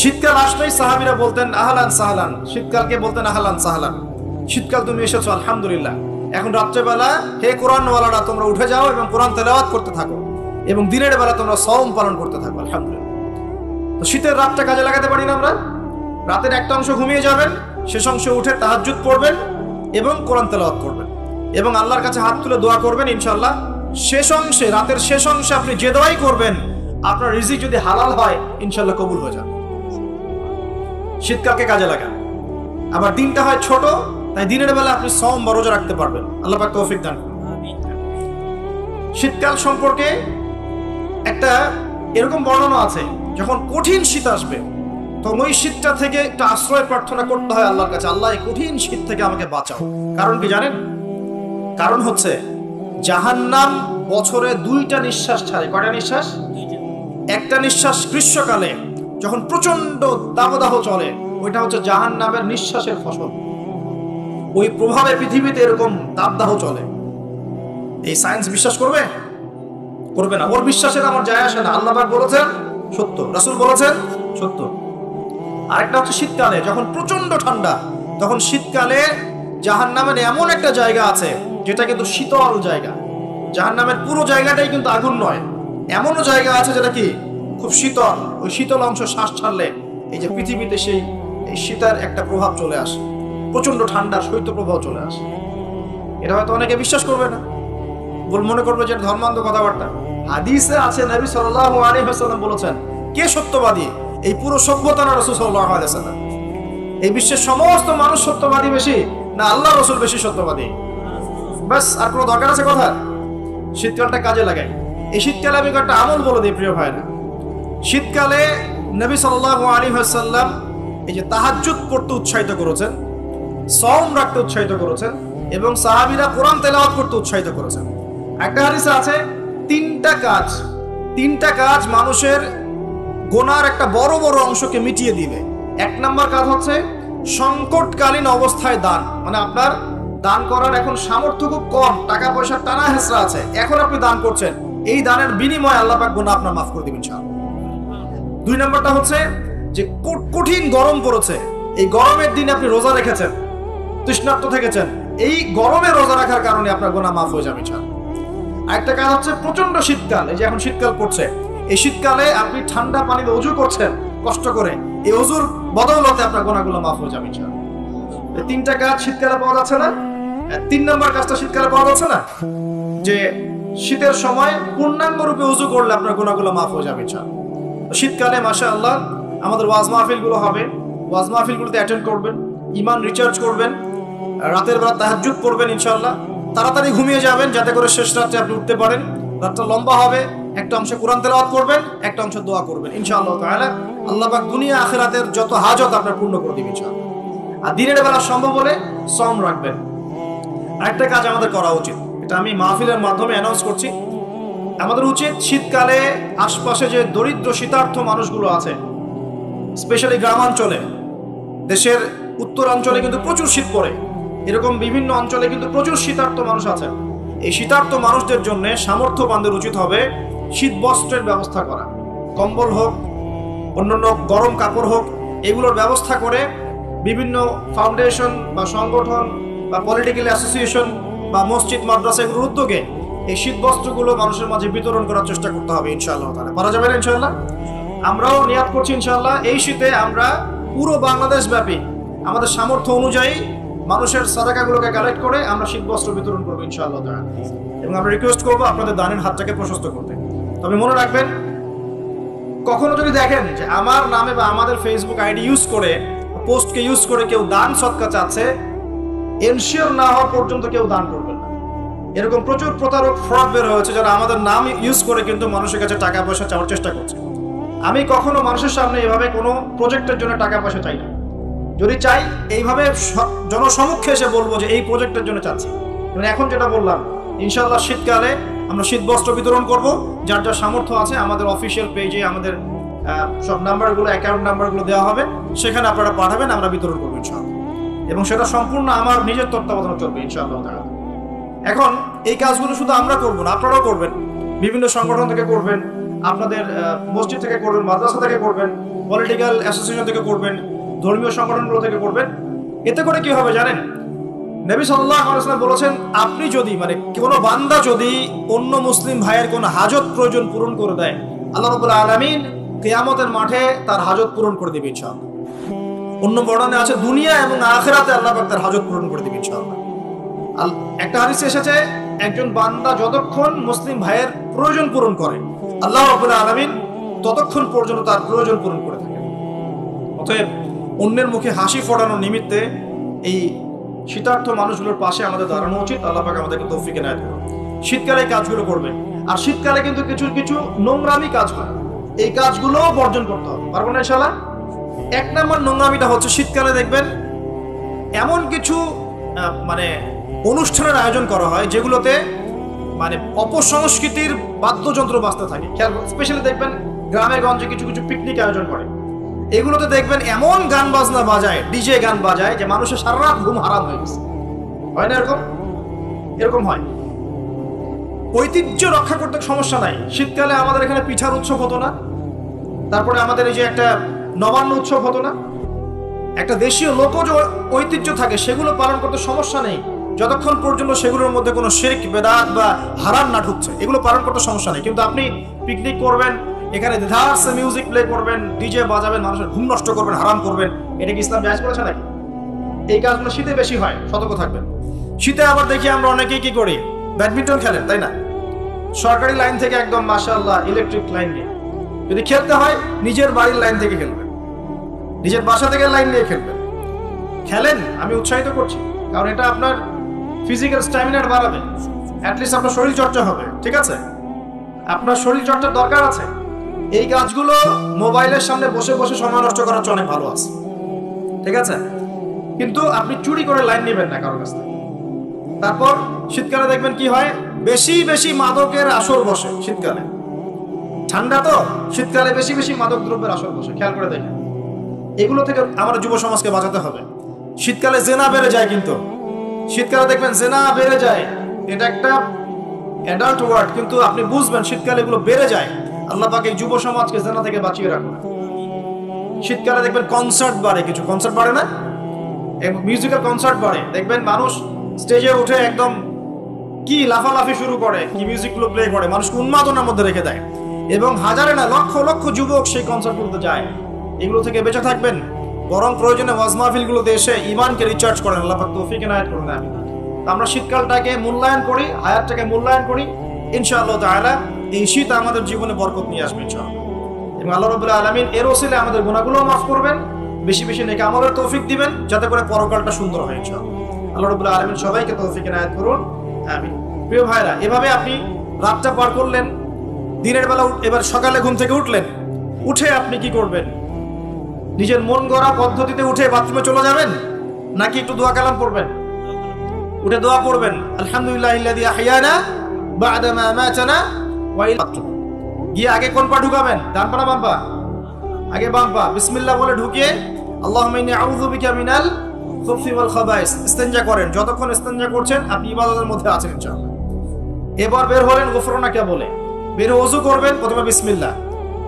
শীতকাল আসলেই সাহাবীরা বলতেন আহলান সাহলান, শীতকালকে বলতেন আহলান সাহলান, শীতকাল তুমি এসেছো আলহামদুলিল্লাহ। এখন রাত্রেবেলা হে কোরআনওয়ালারা তোমরা উঠে যাও এবং কোরআন তেলাওয়াত করতে থাকো, এবং দিনের বেলা তোমরা সওম পালন করতে থাকো আলহামদুলিল্লাহ। তো শীতের রাতটা কাজে লাগাতে পারি না আমরা? রাতের একটা অংশ ঘুমিয়ে যাবেন, শেষ অংশে উঠে তাহাজ্জুদ পড়বেন এবং কোরআন তেলাওয়াত করবেন এবং আল্লাহর কাছে হাত তুলে দোয়া করবেন ইনশাআল্লাহ। শেষ অংশে, রাতের শেষ অংশে আপনি যে দোয়াই করবেন, আপনার রিজিক যদি হালাল হয় ইনশাআল্লাহ কবুল হয়ে যাবে। শীতকালকে কাজে লাগান। আবার দিনটা হয় ছোট, তাই দিনের বেলা আপনি সওম বা রোজা রাখতে পারবেন। আল্লাহ পাক তৌফিক দান করুন। শীতকাল সম্পর্কে একটা এরকম বর্ণনা আছে, যখন কঠিন শীত আসবে তো ওই শীতটা থেকে একটা আশ্রয় প্রার্থনা করতে হয় আল্লাহর কাছে, আল্লাহ এই কঠিন শীত থেকে আমাকে বাঁচাও। কারণ কি জানেন? কারণ হচ্ছে জাহান্নাম বছরে 2টা নিঃশ্বাস ছাড়ে। কয়টা নিঃশ্বাস? একটা নিঃশ্বাস গ্রীষ্মকালে যখন প্রচন্ড দাবদাহ চলে, ওইটা হচ্ছে জাহান্নামের নিঃশ্বাসের ফসল। ওই প্রভাবে পৃথিবীতে এরকম দাবদাহ চলে। এই সায়েন্স বিশ্বাস করবে? করবে না। ওর বিশ্বাসের আমার যায় আসে না। আল্লাহ পাক বলেছেন সত্য, রাসূল বলেছেন সত্য। আরেকটা হচ্ছে শীতকালে যখন প্রচন্ড ঠান্ডা, তখন শীতকালে জাহান্নামের এমন একটা জায়গা আছে যেটা কিন্তু শীতল জায়গা। জাহান্নামের পুরো জায়গাটাই কিন্তু আগুন নয়, এমনও জায়গা আছে যেটা কি খুব শীতল। ওই শীতল অংশ শ্বাস ছাড়লে এই যে পৃথিবীতে সেই এই শীতের একটা প্রভাব চলে আসে, প্রচন্ড ঠান্ডার শৈত্য প্রভাব চলে আসে। এটা হয়তো অনেকে বিশ্বাস করবে না, মনে করবে যে ধর্মান্ধ কথাবার্তা। হাদিসে আছে নবী সাল্লাল্লাহু আলাইহি ওয়াসাল্লাম বলেছেন, কে সত্যবাদী? এই পুরো সভ্যতা না রাসূল সাল্লাল্লাহু আলাইহি ওয়াসাল্লাম? এই বিশ্বের সমস্ত মানুষ সত্যবাদী বেশি না আল্লাহ রাসূল বেশি সত্যবাদী? বাস, আর কোনো দরকার আছে কথা? শীতকালটা কাজে লাগাই। এই শীতকালে আমি একটা আমল বলে দিই প্রিয় ভাইরা। শীতকালে নবী সাল্লাল্লাহু আলাইহি ওয়াসাল্লাম এই যে তাহাজ্জুদ পড়তে উৎসাহিত করেছেন, সওম রাখতে উৎসাহিত করেছেন, এবং সাহাবীরা কোরআন তেলাওয়াত করতে উৎসাহিত করেছেন। একটা হাদিসে আছে তিনটা কাজ মানুষের গোনার একটা বড় বড় অংশকে মিটিয়ে দিবে। 1 নম্বর কাজ হচ্ছে সংকটকালীন অবস্থায় দান। মানে আপনার দান করার এখন সামর্থ্য খুব কম, টাকা পয়সার টানা হেঁচড়া আছে, এখন আপনি দান করছেন, এই দানের বিনিময়ে আল্লাহ পাক গুনাহ আপনার মাফ করে দিবেন ইনশাআল্লাহ। 2 নম্বরটা হচ্ছে যে কঠিন গরম পড়েছে, এই গরমের দিনে আপনি রোজা রেখেছেন, তৃষ্ণার্ত থেকেছেন, এই গরমে রোজা রাখার কারণে আপনার গুনাহ মাফ হয়ে যাবে ইনশাআল্লাহ। আরেকটা কাজ হচ্ছে প্রচন্ড শীতকাল, এই যে এখন শীতকাল পড়ছে, এই শীতকালে আপনি ঠান্ডা পানিতে ওযু করছেন কষ্ট করে, এই ওযুর বদৌলতে আপনার গুনাহগুলো মাফ হয়ে যাবে ইনশাআল্লাহ। এই 3টা কাজ শীতকালে পাওয়া যাচ্ছে না? 3 নম্বর কাজটা শীতকালে পাওয়া যাচ্ছে না, যে শীতের সময় পূর্ণাঙ্গ রূপে ওযু করলে আপনার গুনাহগুলো মাফ হয়ে যাবে ইনশাআল্লাহ। শীতকালে মাশাআল্লাহ আমাদের ওয়াজ মাহফিলগুলো হবে, ওয়াজ মাহফিলগুলোতে অ্যাটেন্ড করবেন, ঈমান রিচার্জ করবেন, রাতের বেলা তাহাজ্জুদ পড়বেন ইনশাআল্লাহ। তাড়াতাড়ি ঘুমিয়ে যাবেন যাতে করে শেষ রাতে আপনি উঠতে পারেন। রাতটা লম্বা হবে, একটা অংশে কোরআন তেলাওয়াত করবেন, একটা অংশে দোয়া করবেন ইনশাআল্লাহ তাআলা। আল্লাহ পাক দুনিয়া আখিরাতের যত হাজত আপনার পূর্ণ করে দিবেন ইনশাআল্লাহ। আর দিনের বেলা সম্ভব হলে সওম রাখবেন। আরেকটা কাজ আমাদের করা উচিত, এটা আমি মাহফিলের মাধ্যমে অ্যানাউন্স করছি, আমাদের উচিত শীতকালে আশপাশে যে দরিদ্র শীতার্থ মানুষগুলো আছে, স্পেশালি গ্রামাঞ্চলে, দেশের উত্তরাঞ্চলে কিন্তু প্রচুর শীত পড়ে, এরকম বিভিন্ন অঞ্চলে কিন্তু প্রচুর শীতার্থ মানুষ আছে। এই শীতার্থ মানুষদের জন্য সামর্থ্যবানদের উচিত হবে শীত বস্ত্রের ব্যবস্থা করা, কম্বল হোক, অন্যান্য গরম কাপড় হোক, এগুলোর ব্যবস্থা করে বিভিন্ন ফাউন্ডেশন বা সংগঠন বা পলিটিক্যাল অ্যাসোসিয়েশন বা মসজিদ মাদ্রাসা এগুলোর উদ্যোগে এই শীত বস্ত্রগুলো মানুষের মাঝে বিতরণ করার চেষ্টা করতে হবে ইনশাআল্লাহ তাআলা। পারা যাবে না ইনশাআল্লাহ? আমরাও নিয়াত করছি ইনশাআল্লাহ এই শীতে আমরা পুরো বাংলাদেশ ব্যাপী আমাদের সামর্থ্য অনুযায়ী মানুষের সাদাকাগুলোকে কালেক্ট করে আমরা শীত বস্ত্র বিতরণ করবো ইনশাআল্লাহ তাআলা। এবং আমরা রিকোয়েস্ট করবো আপনাদের দানের হাতটাকে প্রশস্ত করতে। তবে মনে রাখবেন, কখনো যদি দেখেন যে আমার নামে বা আমাদের ফেসবুক আইডি ইউজ করে, পোস্টকে ইউজ করে কেউ দান সদকা চাচ্ছে, এনশিওর না হওয়া পর্যন্ত কেউ দান করবেন না। এরকম প্রচুর প্রতারক, ফ্রড বের হয়েছে যারা আমাদের নাম ইউজ করে কিন্তু মানুষের কাছে টাকা পয়সা চাওয়ার চেষ্টা করছে। আমি কখনো মানুষের সামনে এভাবে কোনো প্রজেক্টের জন্য টাকা পয়সা চাই না। যদি চাই এইভাবে জনসমক্ষে এসে বলবো যে এই প্রজেক্টের জন্য চাচ্ছি। মানে এখন যেটা বললাম, ইনশাআল্লাহ শীতকালে আমরা শীত বস্ত্র বিতরণ করব, যার যার সামর্থ্য আছে আমাদের অফিসিয়াল পেজে আমাদের সব নাম্বারগুলো, অ্যাকাউন্ট নাম্বারগুলো দেওয়া হবে, সেখানে আপনারা পাঠাবেন, আমরা বিতরণ করবো ইনশাআল্লাহ। এবং সেটা সম্পূর্ণ আমার নিজের তত্ত্বাবধানে চলবে ইনশাআল্লাহ তাআলা। এখন এই কাজগুলো শুধু আমরা করবো না, আপনারাও করবেন, বিভিন্ন সংগঠন থেকে করবেন, আপনাদের মসজিদ থেকে করবেন, মাদ্রাসা থেকে করবেন, পলিটিক্যাল অ্যাসোসিয়েশন থেকে করবেন, ধর্মীয় সংগঠনগুলো থেকে করবেন। এতে করে কি হবে জানেন? নবী সাল্লাল্লাহু আলাইহি ওয়াসাল্লাম বলেছেন, আপনি যদি মানে কোনো বান্দা যদি অন্য মুসলিম ভাইয়ের কোনো হাজত প্রয়োজন পূরণ করে দেয়, আল্লাহ রাব্বুল আলামিন কিয়ামতের মাঠে তার হাজত পূরণ করে দিবেন ইনশাআল্লাহ। অন্য বর্ণনায় আছে দুনিয়া এবং আখিরাতে আল্লাহ পাক তার হাজত পূরণ করে দিবেন ইনশাআল্লাহ। একটা হাদিসে এসেছে, একজন বান্দা যতক্ষণ মুসলিম ভাইয়ের প্রয়োজন পূরণ করে, আল্লাহ রাব্বুল আলামিন ততক্ষণ পর্যন্ত তার প্রয়োজন পূরণ করে থাকেন। অতএব অন্যের মুখে হাসি ফোটানোর নিমিত্তে এই শীতার্থ মানুষগুলোর পাশে আমাদের দাঁড়ানো উচিত। আল্লাহ পাক আমাদেরকে তৌফিক এনায়েত করুন। শীতকালে এই কাজগুলো করবেন। আর শীতকালে কিন্তু কিছু কিছু নোংরামি কাজ হয়, এই কাজগুলো বর্জন করতে হবে। পারবো না ইনশাআল্লাহ? এক নম্বর নোংরামিটা হচ্ছে শীতকালে দেখবেন এমন কিছু মানে অনুষ্ঠানের আয়োজন করা হয় যেগুলোতে মানে অপসংস্কৃতির বাদ্যযন্ত্র বাজতে থাকে। খেয়াল স্পেশালি দেখবেন গ্রামে গঞ্জে কিছু কিছু পিকনিক আয়োজন করে, এগুলোতে দেখবেন এমন গান বাজনা বাজায়, ডিজে গান বাজায় যে মানুষের সারা রাত ঘুম হারাম হয়ে গেছে। হয় না এরকম? এরকম হয়। ঐতিহ্য রক্ষা করতে সমস্যা নাই। শীতকালে আমাদের এখানে পিঠার উৎসব হতো না, তারপরে আমাদের এই যে একটা নবান্ন উৎসব হতো না, একটা দেশীয় লোকজ ঐতিহ্য থাকে, সেগুলো পালন করতে সমস্যা নেই যতক্ষণ পর্যন্ত সেগুলোর মধ্যে কোনো শিরক বেদাত বা হারাম না ঢুকছে, এগুলো পালন করতে সমস্যা নেই। কিন্তু আপনি পিকনিক করবেন, এখানে ধারসে মিউজিক প্লে করবেন, ডিজে বাজাবেন, মানুষের ঘুম নষ্ট করবেন, হারাম করবেন, এটা কি ইসলাম জায়েজ করেছে নাকি? এই কাজগুলো শীতে বেশি হয়, সতর্ক থাকবেন। শীতে আবার দেখি আমরা অনেকেই কি করি, ব্যাডমিন্টন খেলেন, তাই না? সরকারি লাইন থেকে একদম মাশাআল্লাহ ইলেকট্রিক লাইন নিয়ে যদি খেলতে হয় নিজের বাড়ির লাইন থেকে খেলবেন, নিজের বাসা থেকে লাইন নিয়ে খেলবেন। খেলেন, আমি উৎসাহিত করছি, কারণ এটা আপনার ফিজিক্যাল স্ট্যামিনা বাড়াবে, অ্যাটলিস্ট আপনার শরীর চর্চা হবে, ঠিক আছে? আপনার শরীর চর্চার দরকার আছে। এই কাজগুলো মোবাইলের সামনে বসে বসে সময় নষ্ট করার চেয়ে অনেক ভালো আছে, ঠিক আছে? কিন্তু আপনি চুরি করে লাইন নেবেন না কারোর কাছ থেকে। তারপর শীতকালে দেখবেন কি হয়, বেশি বেশি মাদকের আসর বসে শীতকালে। ঠান্ডা তো, শীতকালে বেশি বেশি মাদক দ্রব্যের আসর বসে, খেয়াল করে দেখেন। এগুলো থেকে আমার যুব সমাজকে বাঁচাতে হবে। শীতকালে জেনা বেড়ে যায়, কিন্তু শীতকালে দেখবেন জেনা বেড়ে যায়, এটা একটা অ্যাডাল্ট ওয়ার্ড, কিন্তু আপনি বুঝবেন শীতকালে এগুলো বেড়ে যায়। আল্লাহ পাক এই যুব সমাজকে জেনা থেকে বাঁচিয়ে রাখুন। শীতকালে দেখবেন কনসার্ট বাড়ে, কিছু কনসার্ট বাড়ে না, মিউজিক্যাল কনসার্ট বাড়ে, দেখবেন মানুষ স্টেজে উঠে একদম কি লাফালাফি শুরু করে, কি মিউজিকগুলো প্লে করে, মানুষকে উন্মাদনার মধ্যে রেখে দেয়, এবং হাজারে না লক্ষ লক্ষ যুবক সেই কনসার্টগুলোতে যায়। এগুলো থেকে বেঁচে থাকবেন, বরং প্রয়োজনে ওয়াজ মাহফিলগুলোতে এসে ঈমানকে রিচার্জ করেন। আল্লাহ পাক তৌফিক এনায়েত করুন। আমরা শীতকালটাকে মূল্যায়ন করি, হায়াতটাকে মূল্যায়ন করি, ইনশাআল্লাহ তাআলা এই শীত আমাদের জীবনে বরকত নিয়ে আসবে ইনশাআল্লাহ। এবং আল্লাহ রাব্বুল আলামিন এর ওসিলায় আমাদের গুনাহগুলো মাফ করবেন, বেশি বেশি নেক আমলের তৌফিক দিবেন, যাতে করে পরকালটা সুন্দর হয় ইনশাআল্লাহ। আল্লাহ রাব্বুল আলামিন সবাইকে তৌফিক এনায়েত করুন, আমিন। প্রিয় ভাইরা, এভাবে আপনি রাতটা পার করলেন, দিনের বেলা এবার সকালে ঘুম থেকে উঠলেন, উঠে আপনি কি করবেন? নিজের মন গড়া পদ্ধতিতে উঠে বাথরুমে চলে যাবেন, নাকি একটু দোয়া কালাম পড়বেন? উঠে দোয়া পড়বেন, আলহামদুলিল্লাহিল্লাযী আহইয়ানা বা'দা মা আমাতানা ওয়া ইলাইহি। গিয়ে আগে কোন পা ঢুকাবেন? ডান পা না বাম পা? আগে বাম পা। বিসমিল্লাহ বলে ঢুকিয়ে আল্লাহুম্মা ইন্নী আউযু বিকা মিনাল খুবসি ওয়াল খাবাইস ইস্তেনজা করেন। যতক্ষণ ইস্তেনজা করছেন আপনি ইবাদতের মধ্যে আছেন ইনশাআল্লাহ। এবার বের হলেন, গুফরানাকা বলে বের ওযু করবেন। প্রথমে বিসমিল্লাহ,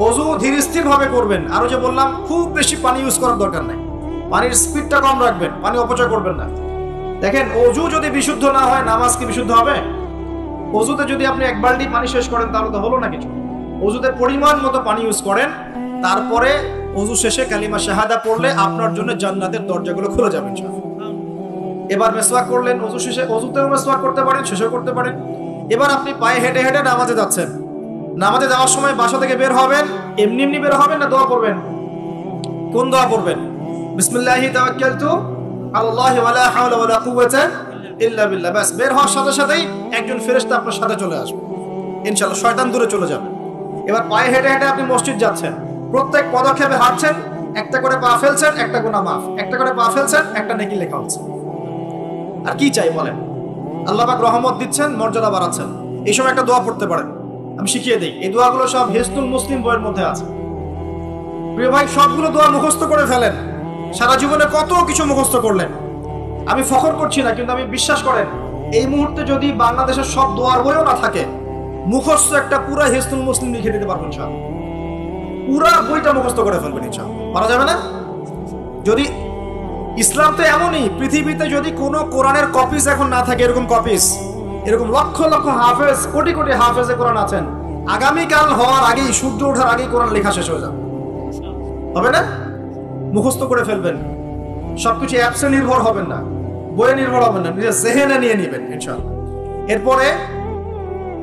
ওযু ধীর স্থির ভাবে করবেন। আরো যে বললাম, খুব বেশি পানি ইউজ করার দরকার নাই, পানির স্পিডটা কম রাখবেন, পানি অপচয় করবেন না। দেখেন, ওযু যদি বিশুদ্ধ না হয় নামাজ কি বিশুদ্ধ হবে? ওযুতে যদি আপনি এক বালতি পানি শেষ করেন তাহলে তো হলো না কিছু। ওযুতে পরিমাণ মতো পানি ইউজ করেন, তারপরে ওযু শেষে কালিমা শাহাদা পড়লে আপনার জন্য জান্নাতের দরজাগুলো খুলে যাবে ইনশাআল্লাহ। এবার মিসওয়াক করলেন, ওযু শেষে, ওযুতেও মিসওয়াক করতে পারেন, শেষেও করতে পারেন। এবার আপনি পায়ে হেঁটে হেঁটে নামাজে যাচ্ছেন। নামাজে যাওয়ার সময় বাসা থেকে বের হবেন, এমনি এমনি বের হবেন না দোয়া পড়বেন? কোন দোয়া পড়বেন? বিসমিল্লাহি তাওয়াক্কালতু আলাল্লাহি ওয়া লা হাওলা ওয়া লা কুওয়াতা ইল্লা বিল্লাহ। বাস, বের হওয়ার সাথে সাথেই একজন ফেরেশতা আপনার সাথে চলে আসবে ইনশাআল্লাহ, শয়তান দূরে চলে যাবে। এবার পায়ে হেঁটে হেঁটে আপনি মসজিদ যাচ্ছেন, প্রত্যেক পদক্ষেপে হাঁটছেন, একটা করে পা ফেলছেন, একটা গুনাহ মাফ, একটা করে পা ফেলছেন, একটা নেকি লেখা হচ্ছে। আর কি চাই বলেন? আল্লাহ পাক রহমত দিচ্ছেন, মর্যাদা বাড়াচ্ছেন। এই সময় একটা দোয়া পড়তে পারেন, আমি শিখিয়ে দিই। এই দোয়াগুলো সব হিজতুল মুসলিম বইয়ের মধ্যে আছে। প্রিয় ভাই, সবগুলো দোয়া মুখস্থ করে ফেলেন। সারা জীবনে কত কিছু মুখস্থ করলেন, আমি ফখর করছি না, কিন্তু আমি বিশ্বাস করেন, এই মুহূর্তে যদি বাংলাদেশের সব দোয়ার বইও না থাকে, মুখস্থ একটা পুরা হিজতুল মুসলিম লিখে দিতে পারবেন ইনশাআল্লাহ। পুরা বইটা মুখস্থ করে ফেলবেন ইনশাআল্লাহ। পারা যাবে না? যদি ইসলাম তো এমনই, পৃথিবীতে যদি কোনো কোরআনের কপিস এখন না থাকে, এরকম কপিস, এরকম লক্ষ লক্ষ হাফেজ, কোটি কোটি হাফেজে কোরআন আছেন, আগামীকাল হওয়ার আগেই, সূর্য ওঠার আগেই কোরআন লেখা শেষ হয়ে যাবে, হবে না? মুখস্থ করে ফেলবেন। সবকিছু অ্যাপসে নির্ভর হবেন না, বইয়ে নির্ভর হবেন না, নিজের জেহেনে নিয়ে নেবেন ইনশাআল্লাহ। এরপরে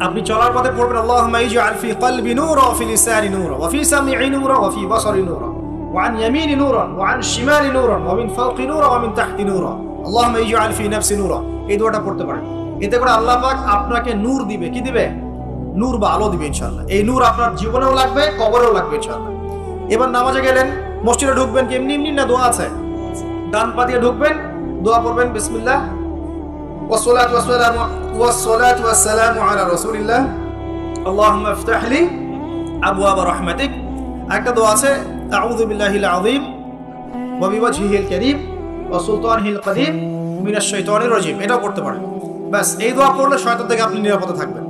আপনি চলার পথে পড়বেন, আল্লাহুম্মা ইজআল ফি কলবি নূরা ওয়া ফি লিসানি নূরা ওয়া ফি সামঈ নূরা ওয়া ফি বাসারি নূরা ওয়া আন ইয়ামিনি নূরা ওয়া আন শিমালি নূরা ওয়া মিন ফাওকি নূরা ওয়া মিন তাহতি নূরা আল্লাহুম্মা ইজআল ফি নাফসি নূরা। এই দোয়াটা পড়তে পারেন। এতে করে আল্লাহ পাক আপনাকে নূর দিবে। কি দিবে? নূর বা আলো দিবে ইনশাআল্লাহ। এই নূর আপনার জীবনেও লাগবে, কবরেও লাগবে ইনশাআল্লাহ। এবার নামাজে গেলেন, মসজিদে ঢুকবেন কি এমনি এমনি না দোয়া আছে? ডান পা দিয়ে ঢুকবেন, দোয়া পড়বেন বিসমিল্লাহ ওয়াসসালাতু ওয়াসসালামু আলা রাসূলিল্লাহ আল্লাহুম্মা ইফতাহ লি আবওয়াব রাহমাতিক। একটা দোয়া আছে আউযু বিল্লাহিল আযীম ওয়া বিওয়াজহিল কারীম ওয়া সুলতানিল কাদীম মিনাশ শাইতানির রাজীম, এটাও পড়তে পারেন। ব্যাস এই দোয়া পড়লে শয়তান থেকে আপনি নিরাপদে থাকবেন।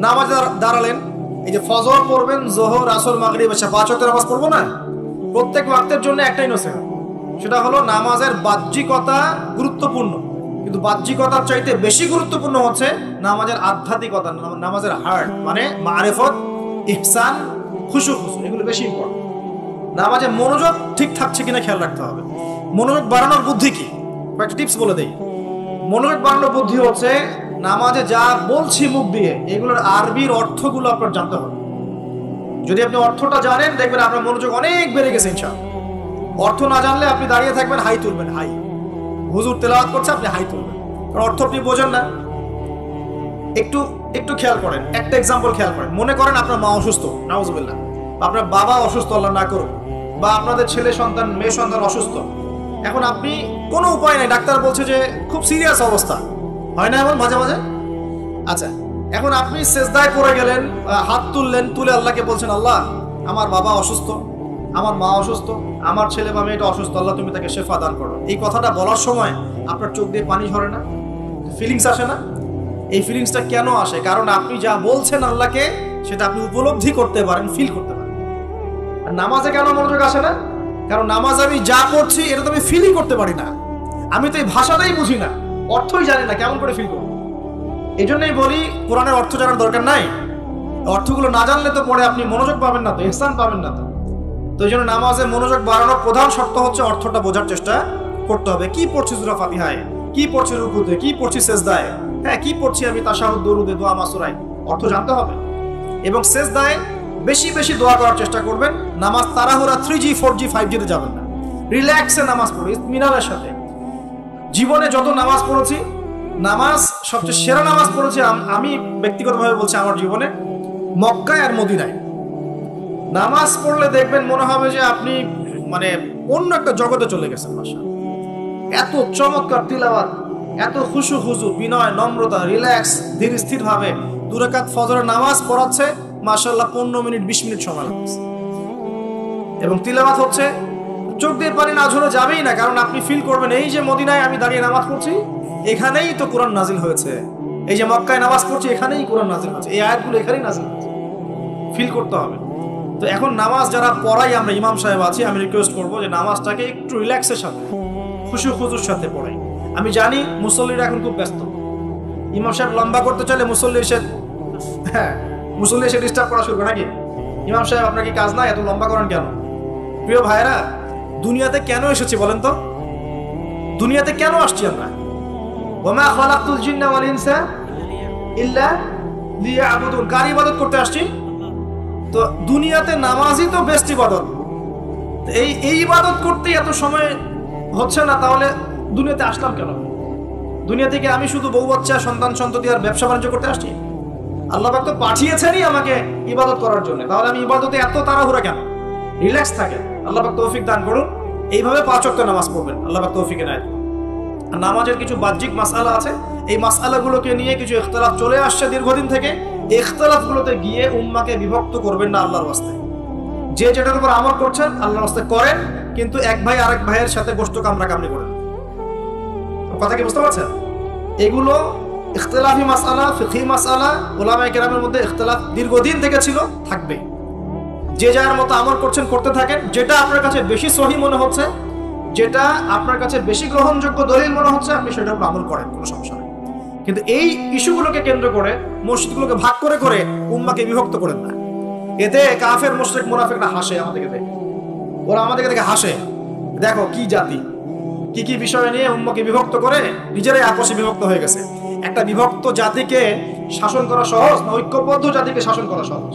নামাজে দাঁড়ালেন, এই যে ফজর পড়বেন, যোহর, আসর, মাগরিব, এশা 5 ওয়াক্তের নামাজ পড়বো না? প্রত্যেক ওয়াক্তের জন্য একটাই নসিহত, সেটা হলো নামাজের বাহ্যিকতা গুরুত্বপূর্ণ, কিন্তু বাহ্যিকতার চাইতে বেশি গুরুত্বপূর্ণ হচ্ছে নামাজের আধ্যাত্মিকতা, নামাজের হার্ট, মানে মারিফত, ইহসান, খুশু, এগুলো বেশি ইম্পর্টেন্ট। নামাজে মনোযোগ ঠিক থাকছে কিনা খেয়াল রাখতে হবে। মনোযোগ বাড়ানোর বুদ্ধি কি, একটা টিপস বলে দেই। মনোযোগ বাড়ানোর বুদ্ধি হচ্ছে নামাজে যা বলছি মুখ দিয়ে এগুলোর আরবির অর্থগুলো আপনার জানতে হবে। যদি আপনি অর্থটা জানেন দেখবেন আপনার মনোযোগ অনেক বেড়ে গেছে ইনশাআল্লাহ। অর্থ না জানলে আপনি দাঁড়িয়ে থাকবেন, হাই তুলবেন, হাই, হুজুর তেলাওয়াত করছে আপনি হাই তুলবেন, কারণ অর্থ আপনি বোঝেন না। একটু খেয়াল করেন, একটা এক্সাম্পল খেয়াল করেন। মনে করেন আপনার মা অসুস্থ, নাউজুবিল্লাহ, আপনার বাবা অসুস্থ, আল্লাহ না করুন, বা আপনাদের ছেলে সন্তান, মেয়ে সন্তান অসুস্থ। এখন আপনি কোনো উপায় নাই, ডাক্তার বলছে যে খুব সিরিয়াস অবস্থা, হয় না এমন মাঝে মাঝে? আচ্ছা, এখন আপনি সেজদায় পড়ে গেলেন, হাত তুললেন, তুলে আল্লাহকে বলছেন, আল্লাহ আমার বাবা অসুস্থ, আমার মা অসুস্থ, আমার ছেলে বা মেয়েটা অসুস্থ, আল্লাহ তুমি তাকে শেফা দান করো। এই কথাটা বলার সময় আপনার চোখ দিয়ে পানি ঝরে না? ফিলিংস আসে না? এই ফিলিংসটা কেন আসে? কারণ আপনি যা বলছেন আল্লাহকে সেটা আপনি উপলব্ধি করতে পারেন, ফিল করতে পারেন। আর নামাজে কেন মনোযোগ আসে না? কারণ নামাজ আমি যা পড়ছি এটা তো আমি ফিলই করতে পারি না, আমি তো এই ভাষাটাই বুঝি না, অর্থই জানি না, কেমন করে ফিল করবো? এই জন্যই বলি কোরআনের অর্থ জানার দরকার নাই। অর্থগুলো না জানলে তো পরে আপনি মনোযোগ পাবেন না, তো ইহসান পাবেন না। তো এই জন্য নামাজে মনোযোগ বাড়ানোর প্রধান শর্ত হচ্ছে অর্থটা বোঝার চেষ্টা করতে হবে। কি পড়ছি সূরা ফাতিহায়, কি পড়ছি রুকুতে, কি পড়ছি সেজদায়, হ্যাঁ কি পড়ছি আমি তাশাহুদ, দরুদে, দোয়া, মাসুরায়, অর্থ জানতে হবে। এবং সেজদায় বেশি বেশি দোয়া করার চেষ্টা করবেন। নামাজ তাড়াহুড়া 3G 4G 5G তে যাবেন না, রিল্যাক্সে নামাজ পড়ে ইতমিনানের সাথে। জীবনে যত নামাজ পড়েছি, নামাজ সবচেয়ে সেরা নামাজ পড়েছি আমি ব্যক্তিগতভাবে বলছি আমার জীবনে মক্কায় আর মদিনায়। নামাজ পড়লে দেখবেন মনে হবে যে আপনি মানে অন্য একটা জগতে চলে গেছেন। মাশাআল্লাহ, এত চমৎকার তিলাওয়াত, এত খুশু খুজু, বিনয়, নম্রতা, রিল্যাক্স, ধীর স্থির ভাবে 2 রাকাত ফজরের নামাজ পড়াচ্ছে, মাশাআল্লাহ 15 মিনিট 20 মিনিট সময় লাগছে। এবং তিলাওয়াত হচ্ছে, চোখ দিয়ে পানি না ঝরে যাবেই না, কারণ আপনি ফিল করবেন এই যে মদিনায় আমি দাঁড়িয়ে নামাজ পড়ছি, এখানেই তো কোরআন নাজিল হয়েছে। এই যে মক্কায় নামাজ পড়ছি, এখানেই কোরআন নাজিল হয়েছে, এই আয়াতগুলো এখানেই নাজিল হয়েছে, ফিল করতে হবে। তো এখন নামাজ যারা পড়াই আমরা, ইমাম সাহেব আছি, আমি রিকোয়েস্ট করবো যে নামাজটাকে একটু রিল্যাক্সের সাথে, খুশু খুজুর সাথে পড়াই। আমি জানি মুসল্লিরা এখন খুব ব্যস্ত, ইমাম সাহেব লম্বা করতে চাইলে মুসল্লি এসে ডিস্টার্ব করা শুরু করে নাকি, ইমাম সাহেব আপনার কি কাজ নাই, এত লম্বা করেন কেন? প্রিয় ভাইরা, দুনিয়াতে কেন এসেছি বলেন তো? দুনিয়াতে কেন আসছি আমরা? ওমা খালাকতুল জিন্না ওয়াল ইনসা ইল্লা লিয়াবুদুন, কার ইবাদত করতে আসছি? তো দুনিয়াতে নামাজই তো বেস্ট ইবাদত। এই ইবাদত করতে এত সময় হচ্ছে না, তাহলে দুনিয়াতে আসলাম কেন? দুনিয়া থেকে আমি শুধু বউ বাচ্চা, সন্তান সন্ততি আর ব্যবসা বাণিজ্য করতে আসছি? আল্লাহ পাক তো পাঠিয়েছেনই আমাকে ইবাদত করার জন্য, তাহলে আমি ইবাদতে এত তাড়াহুড়া কেন? রিল্যাক্স থাকেন, আল্লাহ পাক তৌফিক দান করুন। এইভাবে 5 ওয়াক্ত নামাজ পড়বেন, আল্লাহ পাক তৌফিক এনায়েত করুন। আর নামাজের কিছু বাহ্যিক মাসআলা আছে, এই মাসআলাগুলোকে নিয়ে কিছু ইখতিলাফ চলে আসছে দীর্ঘদিন থেকে। ইখতিলাফগুলোতে গিয়ে উম্মাহকে বিভক্ত করবেন না আল্লাহর ওয়াস্তে। যে যেটার উপর আমল করছেন আল্লাহর ওয়াস্তে করেন, কিন্তু এক ভাই আরেক ভাইয়ের সাথে গোশত কামড়াকামড়ি করেন। কথা কি বুঝতে পারছেন? এগুলো ইখতিলাফি মাসআলা, ফিকহি মাসআলা, উলামায়ে কেরামের মধ্যে ইখতিলাফ দীর্ঘদিন থেকে ছিল, থাকবে। যে যার মতো আমল করছেন, করতে থাকেন। যেটা আপনার কাছে বেশি সহিহ মনে হচ্ছে, যেটা আপনার কাছে বেশি গ্রহণযোগ্য দলিল মনে হচ্ছে, আপনি সেটার উপর আমল করেন, কোনো সমস্যা নেই। কিন্তু এই ইস্যুগুলোকে কেন্দ্র করে, মসজিদগুলোকে ভাগ করে করে উম্মাহকে বিভক্ত করেন না। এতে কাফের, মুশরিক, মুনাফিকরা হাসে আমাদেরকে দেখে, ওরা আমাদেরকে দেখে হাসে, দেখো কি জাতি, কি কি বিষয় নিয়ে উম্মাহকে বিভক্ত করে নিজেরাই আপসে বিভক্ত হয়ে গেছে। একটা বিভক্ত জাতিকে শাসন করা সহজ না ঐক্যবদ্ধ জাতিকে শাসন করা সহজ?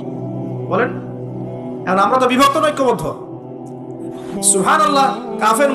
বলেন। এখন আমরা তো বিভক্ত না ঐক্যবদ্ধ? সুবহানাল্লাহ, কাফের